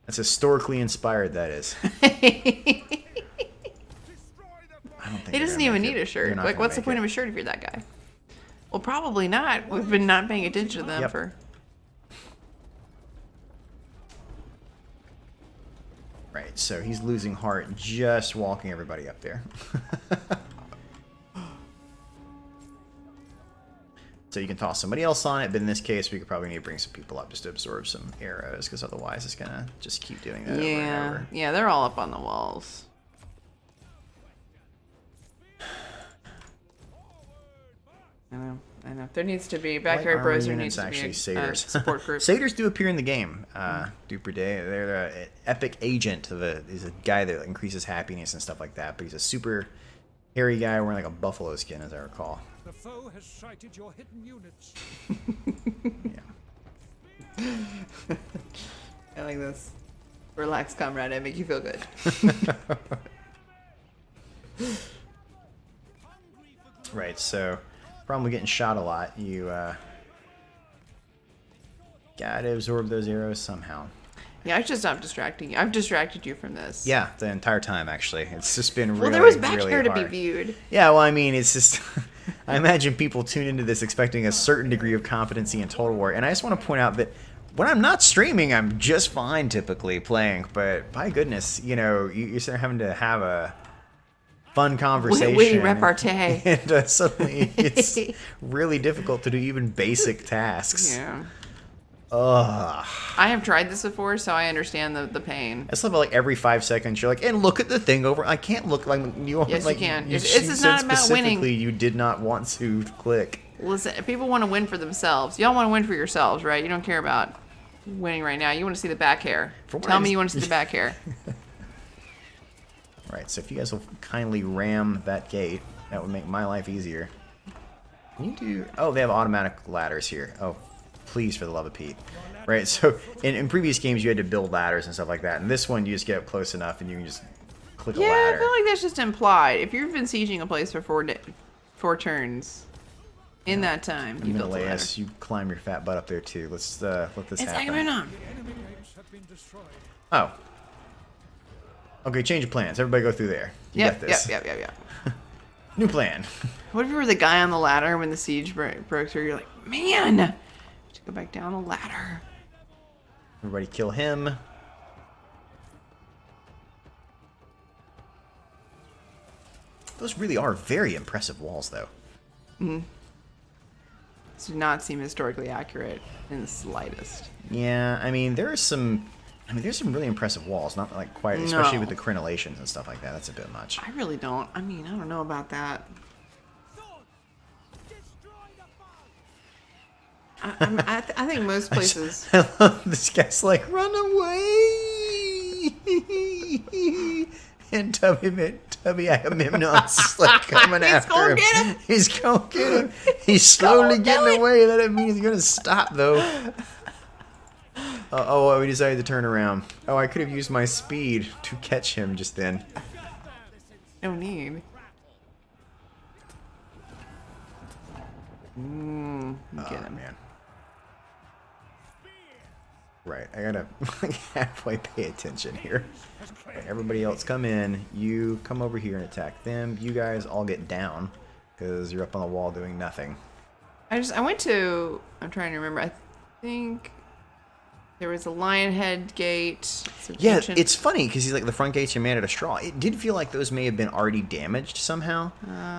Speaker 1: That's historically inspired, that is. I don't think
Speaker 2: He doesn't even need a shirt. Like, what's the point of a shirt if you're that guy? Well, probably not. We've been not paying attention to them
Speaker 1: Yep.
Speaker 2: for...
Speaker 1: Right. right, so he's losing heart just walking everybody up there. So you can toss somebody else on it, but in this case, we could probably need to bring some people up just to absorb some arrows, because otherwise it's gonna just keep doing that over and over.
Speaker 2: Yeah, they're all up on the walls. I know. There needs to be backyard bros. There needs to be a support group.
Speaker 1: Satyrs do appear in the game. Duper Day. They're an epic agent. He's a guy that increases happiness and stuff like that. But he's a super hairy guy wearing like a buffalo skin, as I recall.
Speaker 3: The foe has sighted your hidden units.
Speaker 1: Yeah.
Speaker 2: I like this. Relax, comrade. I make you feel good.
Speaker 1: Right. So. Problem with getting shot a lot, you gotta absorb those arrows somehow.
Speaker 2: Yeah, I should stop distracting you. I've distracted you from this.
Speaker 1: Yeah, the entire time actually. It's just been really,
Speaker 2: well, there was back
Speaker 1: really
Speaker 2: here
Speaker 1: hard.
Speaker 2: to be viewed.
Speaker 1: Yeah, well, I mean, it's just. I imagine people tune into this expecting a certain degree of competency in Total War, and I just want to point out that when I'm not streaming, I'm just fine typically playing. But by goodness, you know, you're sort of having to have a fun conversation.
Speaker 2: Witty repartee.
Speaker 1: And suddenly it's really difficult to do even basic tasks.
Speaker 2: Yeah.
Speaker 1: Ugh.
Speaker 2: I have tried this before, so I understand the pain.
Speaker 1: It's like every 5 seconds you're like, and look at the thing over. I can't look like you.
Speaker 2: Yes,
Speaker 1: like,
Speaker 2: you can.
Speaker 1: You
Speaker 2: It's
Speaker 1: said
Speaker 2: not about winning.
Speaker 1: specifically you did not want to click.
Speaker 2: Listen, people want to win for themselves. Y'all want to win for yourselves, right? You don't care about winning right now. You want to see the back hair. Tell me you want to see the back hair.
Speaker 1: Right, so if you guys will kindly ram that gate, that would make my life easier. Can you do... Oh, they have automatic ladders here. Oh, please, for the love of Pete. Right, so in previous games you had to build ladders and stuff like that. And this one, you just get up close enough and you can just click a ladder.
Speaker 2: Yeah, I feel like that's just implied. If you've been sieging a place for 4 turns, in that time, you built a ladder.
Speaker 1: You climb your fat butt up there too. Let's let this
Speaker 2: It's
Speaker 1: happen.
Speaker 2: Agamemnon.
Speaker 3: Enemy gates have been destroyed.
Speaker 1: Oh. Okay, change of plans. Everybody go through there. You got this.
Speaker 2: Yep.
Speaker 1: New plan.
Speaker 2: What if you were the guy on the ladder when the siege broke through? You're like, man, I have to go back down the ladder.
Speaker 1: Everybody kill him. Those really are very impressive walls, though.
Speaker 2: This does not seem historically accurate in the slightest.
Speaker 1: Yeah, I mean, there's some really impressive walls. Not like quite, especially with the crenellations and stuff like that. That's a bit much.
Speaker 2: I really don't. I mean, I don't know about that. I think most places.
Speaker 1: I love this guy's like, run away! And Tubby Agamemnon's like coming after him.
Speaker 2: Get him.
Speaker 1: He's going to get him. He's slowly getting away. That doesn't mean he's going to stop, though. Oh, we decided to turn around. Oh, I could have used my speed to catch him just then.
Speaker 2: No need. Get him.
Speaker 1: Man. Right, I gotta halfway pay attention here. Right, everybody else come in. You come over here and attack them. You guys all get down because you're up on the wall doing nothing.
Speaker 2: I'm trying to remember. I think there was a lion head gate.
Speaker 1: Yeah, it's funny because he's like the front gates are made out of straw. It did feel like those may have been already damaged somehow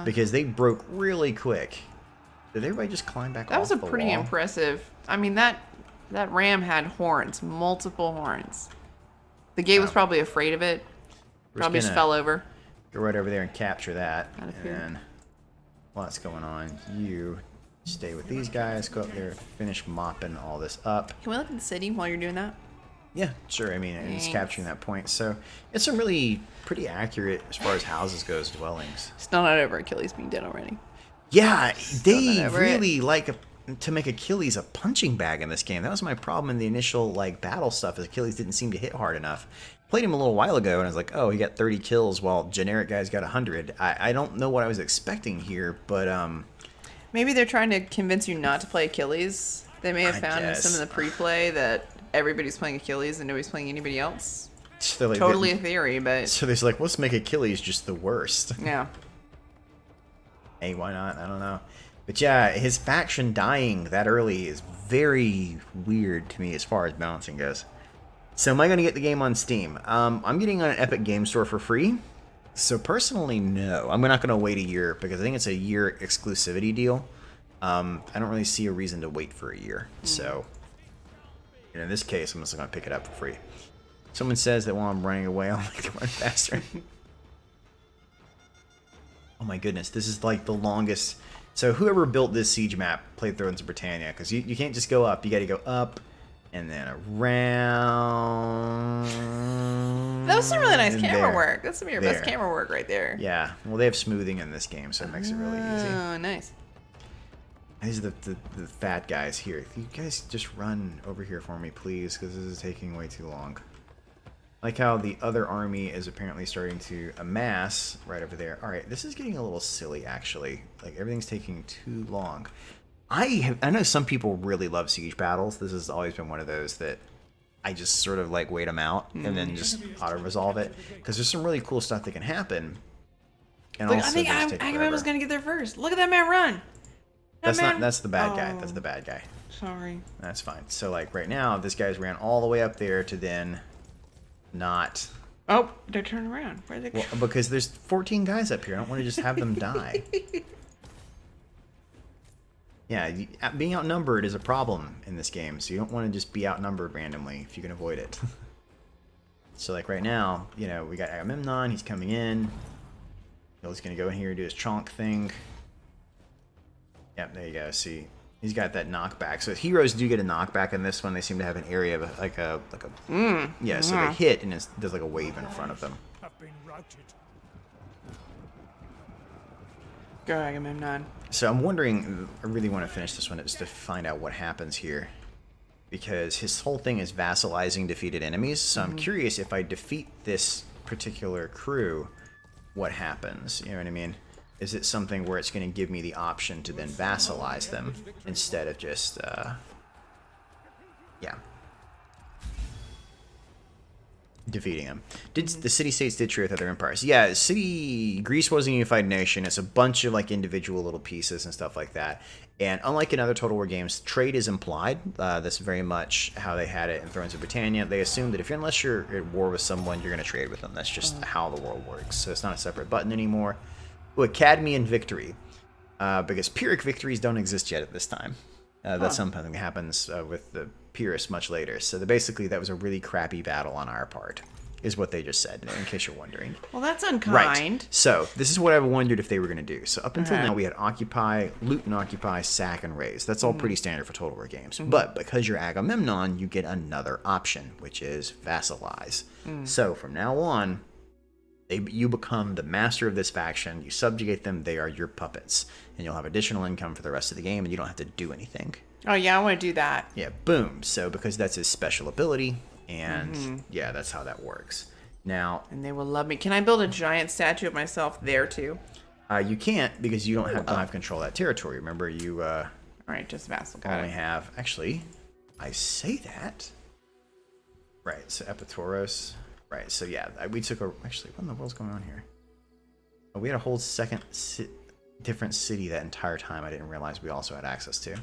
Speaker 1: because they broke really quick. Did everybody just climb back off the wall?
Speaker 2: That was a pretty impressive. I mean, that ram had horns, multiple horns. The gate was probably afraid of it. Probably just fell over.
Speaker 1: Go right over there and capture that.
Speaker 2: Out of
Speaker 1: And
Speaker 2: here.
Speaker 1: then, lots going on. You stay with these guys. Go up there, finish mopping all this up.
Speaker 2: Can we look at the city while you're doing that?
Speaker 1: Yeah, sure. I mean, it's
Speaker 2: Thanks.
Speaker 1: capturing that point. So it's some really pretty accurate as far as houses goes, dwellings.
Speaker 2: Still not over Achilles being dead already.
Speaker 1: Yeah, they
Speaker 2: not over it.
Speaker 1: really like to make Achilles a punching bag in this game. That was my problem in the initial like battle stuff. Is Achilles didn't seem to hit hard enough. Played him a little while ago, and I was like, oh, he got 30 kills while generic guys got 100. I don't know what I was expecting here, but
Speaker 2: Maybe they're trying to convince you not to play Achilles. They may have
Speaker 1: I
Speaker 2: found in
Speaker 1: guess.
Speaker 2: some of the pre-play that everybody's playing Achilles and nobody's playing anybody else.
Speaker 1: so like,
Speaker 2: Totally a theory, but
Speaker 1: So they're like, let's make Achilles just the worst.
Speaker 2: yeah.
Speaker 1: Hey, why not? I don't know. But yeah, his faction dying that early is very weird to me as far as balancing goes. So am I going to get the game on Steam? I'm getting on an Epic Game Store for free. So personally, no. I'm not going to wait a year because I think it's a year exclusivity deal. I don't really see a reason to wait for a year. So in this case, I'm just going to pick it up for free. Someone says that while I'm running away, I'll make it run faster. Oh my goodness, this is like the longest. So whoever built this siege map played Thrones of Britannia, because you can't just go up. You got to go up and then around.
Speaker 2: That was some really nice camera
Speaker 1: there.
Speaker 2: work. That's some of your best camera work right there.
Speaker 1: Yeah, well, they have smoothing in this game, so it makes it really easy.
Speaker 2: Oh, nice.
Speaker 1: These are the fat guys here. If you guys just run over here for me, please, because this is taking way too long. Like how the other army is apparently starting to amass right over there. All right, this is getting a little silly, actually. Like, everything's taking too long. I know some people really love siege battles. This has always been one of those that I just sort of, like, wait them out and then just auto-resolve it. Because there's some really cool stuff that can happen. And
Speaker 2: Look,
Speaker 1: also
Speaker 2: I think
Speaker 1: they just take
Speaker 2: Agamemnon was
Speaker 1: forever.
Speaker 2: going to get there first. Look at that man run.
Speaker 1: That's the bad guy. That's
Speaker 2: Oh.
Speaker 1: the bad guy.
Speaker 2: Sorry.
Speaker 1: That's fine. So, like, right now, this guy's ran all the way up there to then not...
Speaker 2: Oh, they're turning around. Where are they?
Speaker 1: Well, because there's 14 guys up here. I don't want to just have them die. Yeah, being outnumbered is a problem in this game, so you don't want to just be outnumbered randomly if you can avoid it. So, like, right now, you know, we got Agamemnon. He's coming in. He's going to go in here and do his chonk thing. Yep, there you go. See, he's got that knockback. So heroes do get a knockback in this one. They seem to have an area of yeah. So they hit and it does like a wave in front of them.
Speaker 3: Have been routed.
Speaker 2: Go Agamemnon.
Speaker 1: So I'm wondering. I really want to finish this one just to find out what happens here, because his whole thing is vassalizing defeated enemies. So I'm curious if I defeat this particular crew, what happens? You know what I mean? Is it something where it's going to give me the option to then vassalize them instead of just, yeah, defeating them? The city-states did trade with other empires. Yeah, Greece was a unified nation. It's a bunch of like individual little pieces and stuff like that. And unlike in other Total War games, trade is implied. That's very much how they had it in Thrones of Britannia. They assume that unless you're at war with someone, you're going to trade with them. That's just how the world works. So it's not a separate button anymore. Academian victory, because Pyrrhic victories don't exist yet at this time. That's something that happens with the Pyrrhus much later. So basically, that was a really crappy battle on our part, is what they just said, in case you're wondering.
Speaker 2: Well, that's unkind.
Speaker 1: Right. So this is what I wondered if they were going to do. So up until now, we had occupy, loot and occupy, sack and raise. That's all pretty standard for Total War games. But because you're Agamemnon, you get another option, which is vassalize. So from now on, you become the master of this faction. You subjugate them. They are your puppets. And you'll have additional income for the rest of the game, and you don't have to do anything.
Speaker 2: Oh, yeah, I want to do that.
Speaker 1: Yeah, boom. So because that's his special ability, and yeah, that's how that works. Now...
Speaker 2: And they will love me. Can I build a giant statue of myself there, too?
Speaker 1: You can't, because you don't have control of that territory. Remember, you
Speaker 2: All right, just vassal. Got
Speaker 1: only
Speaker 2: it.
Speaker 1: have... Actually, I say that. Right, so Epitoros... Right, so yeah, we took a... Actually, what in the world's going on here? Oh, we had a whole second different city that entire time I didn't realize we also had access to.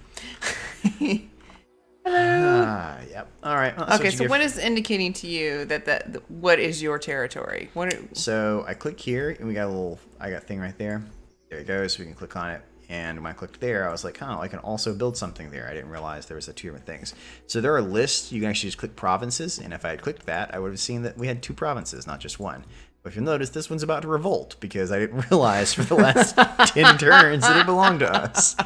Speaker 2: Hello.
Speaker 1: Yep. All right. Well,
Speaker 2: Okay, so what is indicating to you that what is your territory?
Speaker 1: So I click here, and we got a little... I got a thing right there. There it goes. We can click on it. And when I clicked there, I was like, oh, I can also build something there. I didn't realize there was two different things. So there are lists. You can actually just click provinces. And if I had clicked that, I would have seen that we had 2 provinces, not just 1. But if you'll notice, this one's about to revolt because I didn't realize for the last 10 turns that it belonged to us.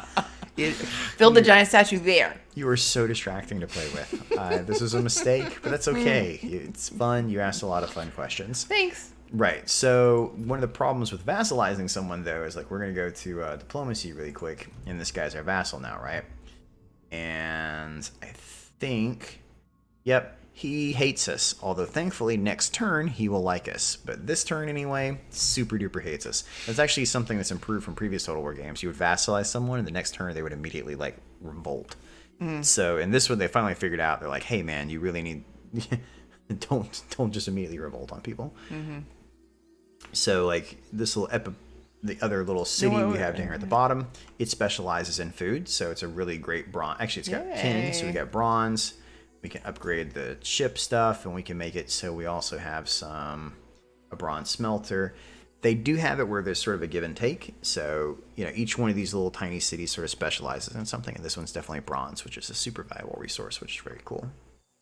Speaker 2: Build a giant statue there.
Speaker 1: You were so distracting to play with. This was a mistake, but that's okay. It's fun. You asked a lot of fun questions.
Speaker 2: Thanks.
Speaker 1: Right. So one of the problems with vassalizing someone, though, is like we're going to go to diplomacy really quick. And this guy's our vassal now, right? And I think, yep, he hates us. Although, thankfully, next turn, he will like us. But this turn, anyway, super duper hates us. That's actually something that's improved from previous Total War games. You would vassalize someone, and the next turn, they would immediately, like, revolt. So in this one, they finally figured out, they're like, hey, man, you really need... don't just immediately revolt on people. So, like, this little the other little city we have down here at the bottom, it specializes in food, so it's a really great bronze. Actually, it's got tin, so we got bronze. We can upgrade the ship stuff, and we can make it so we also have a bronze smelter. They do have it where there's sort of a give and take. So, each one of these little tiny cities sort of specializes in something. And this one's definitely bronze, which is a super valuable resource, which is very cool.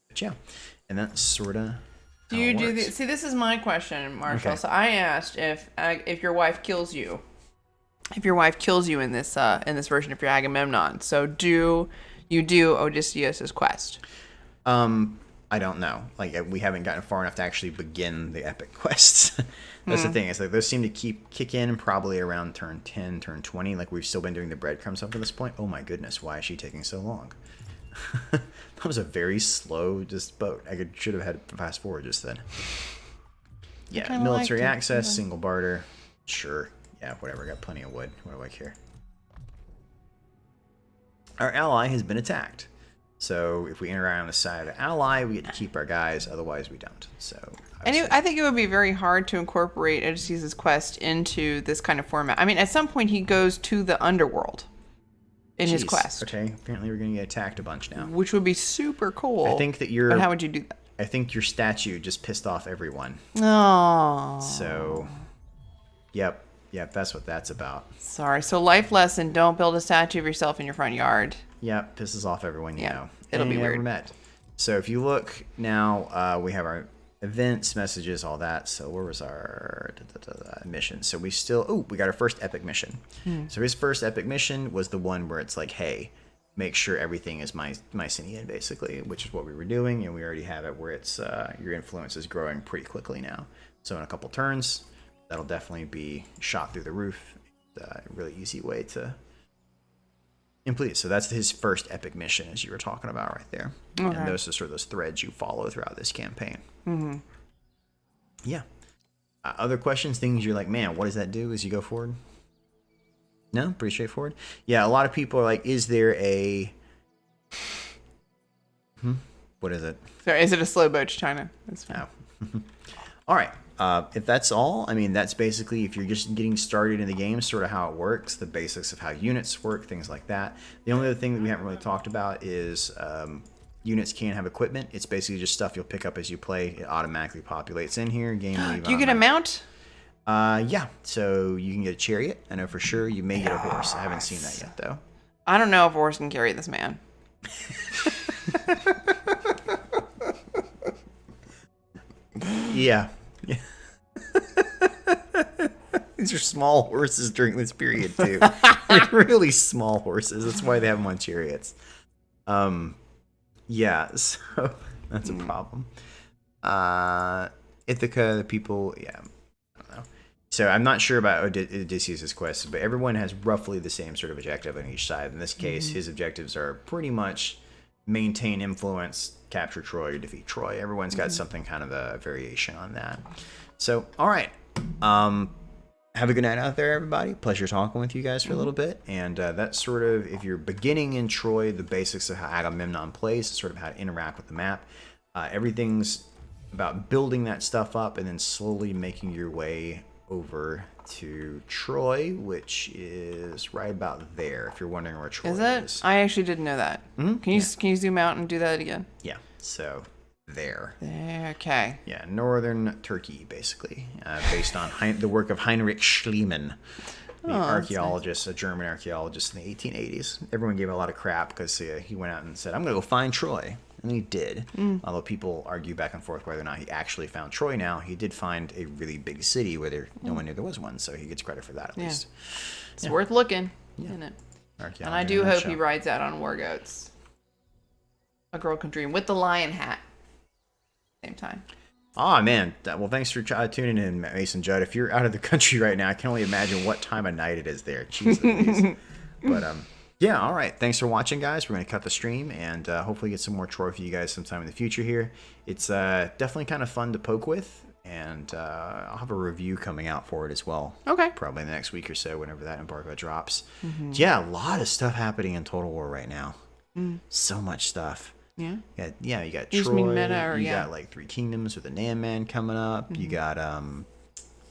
Speaker 1: But yeah, and that's sort of.
Speaker 2: Do you do the? See, this is my question, Marshall.
Speaker 1: Okay.
Speaker 2: So I asked if your wife kills you. If your wife kills you in this version of your Agamemnon, so do you do Odysseus's quest?
Speaker 1: I don't know. Like, we haven't gotten far enough to actually begin the epic quests. That's the thing. It's like those seem to kick in probably around turn 10, turn 20. Like, we've still been doing the breadcrumbs up to this point. Oh my goodness, why is she taking so long? That was a very slow boat. I should have had fast forward just then. Yeah, military access, single barter. Sure. Yeah, whatever. Got plenty of wood. What do I care? Our ally has been attacked. So if we interact on the side of the ally, we get to keep our guys. Otherwise, we don't. So
Speaker 2: I think it would be very hard to incorporate Odysseus' quest into this kind of format. I mean, at some point, he goes to the underworld in his quest.
Speaker 1: Okay, apparently we're going to get attacked a bunch now.
Speaker 2: Which would be super cool.
Speaker 1: I think that
Speaker 2: But how would you do that?
Speaker 1: I think your statue just pissed off everyone.
Speaker 2: Oh.
Speaker 1: So, yep, that's what that's about.
Speaker 2: Sorry. So life lesson, don't build a statue of yourself in your front yard.
Speaker 1: Yep, pisses off everyone you know.
Speaker 2: It'll be weird.
Speaker 1: Met. So if you look now, we have our events, messages, all that. So where was our mission? So we got our first epic mission. So his first epic mission was the one where it's like, hey, make sure everything is Mycenaean, basically, which is what we were doing, and we already have it where it's your influence is growing pretty quickly now. So in a couple turns, that'll definitely be shot through the roof. A really easy way to complete. So that's his first epic mission, as you were talking about right there. Okay. And those are sort of those threads you follow throughout this campaign. Mm-hmm. Yeah. Other questions, things you're like, man, what does that do as you go forward? No? Pretty straightforward? Yeah, a lot of people are like, is there a... What is it?
Speaker 2: Sorry, is it a slow boat to China? That's fine.
Speaker 1: Oh. All right. If that's all, I mean, that's basically, if you're just getting started in the game, sort of how it works, the basics of how units work, things like that. The only other thing that we haven't really talked about is units can have equipment. It's basically just stuff you'll pick up as you play. It automatically populates in here. Game leave.
Speaker 2: Do you get a mount?
Speaker 1: Yeah. So you can get a chariot. I know for sure. You may get a horse. I haven't seen that yet, though.
Speaker 2: I don't know if a horse can carry this man.
Speaker 1: Yeah. These are small horses during this period too. They're really small horses. That's why they have them on chariots. Yeah, so that's a problem. Ithaca, the people, yeah, I don't know. So I'm not sure about Odysseus' quest, but everyone has roughly the same sort of objective on each side. In this case, his objectives are pretty much maintain influence, capture Troy, or defeat Troy. Everyone's got something kind of a variation on that. So, all right. Have a good night out there, everybody. Pleasure talking with you guys for a little bit. And that's sort of, if you're beginning in Troy, the basics of how Agamemnon plays, sort of how to interact with the map. Everything's about building that stuff up and then slowly making your way over to Troy, which is right about there, if you're wondering where Troy is.
Speaker 2: I actually didn't know that. Mm-hmm. Can you zoom out and do that again?
Speaker 1: Yeah, so there.
Speaker 2: Okay.
Speaker 1: Yeah, northern Turkey, basically, based on the work of Heinrich Schliemann, the archaeologist, a German archaeologist in the 1880s. Everyone gave him a lot of crap because he went out and said, I'm going to go find Troy. And he did. Although people argue back and forth whether or not he actually found Troy now, he did find a really big city where no one knew there was one, so he gets credit for that at least.
Speaker 2: It's worth looking, isn't it? And I do hope he rides out on war goats. A girl can dream with the lion hat. Same time.
Speaker 1: Oh, man. Well, thanks for tuning in, Mason Judd. If you're out of the country right now, I can only imagine what time of night it is there. Jeez. But, yeah, all right. Thanks for watching, guys. We're going to cut the stream and hopefully get some more Troy for you guys sometime in the future here. It's definitely kind of fun to poke with, and I'll have a review coming out for it as well.
Speaker 2: Okay.
Speaker 1: Probably in the next week or so, whenever that embargo drops. Yeah, a lot of stuff happening in Total War right now. So much stuff.
Speaker 2: Yeah.
Speaker 1: You got Troy. You got like 3 Kingdoms with the Nan Man coming up. You got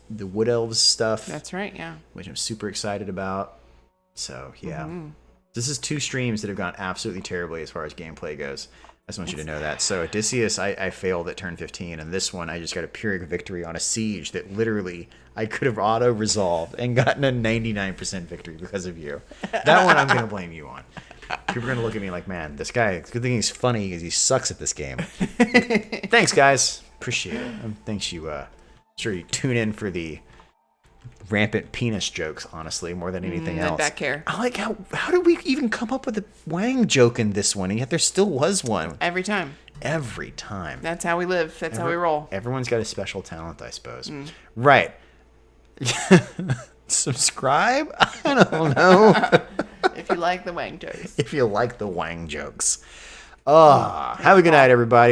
Speaker 1: the Wood Elves stuff.
Speaker 2: That's right, yeah.
Speaker 1: Which I'm super excited about. So, yeah. This is 2 streams that have gone absolutely terribly as far as gameplay goes. I just want you to know that. So Odysseus, I failed at turn 15, and this one I just got a Pyrrhic victory on a siege that literally I could have auto-resolved and gotten a 99% victory because of you. That one I'm going to blame you on. People are going to look at me like, man, this guy, it's a good thing he's funny because he sucks at this game. Thanks, guys. Appreciate it. Thanks you. Sure you tune in for the rampant penis jokes, honestly, more than anything else.
Speaker 2: Back care.
Speaker 1: I like how did we even come up with a Wang joke in this one, and yet there still was one.
Speaker 2: Every time.
Speaker 1: Every time.
Speaker 2: That's how we live. That's how we roll.
Speaker 1: Everyone's got a special talent, I suppose. Right. Subscribe? I don't know.
Speaker 2: If you like the Wang jokes.
Speaker 1: If you like the Wang jokes. Have a good night, everybody.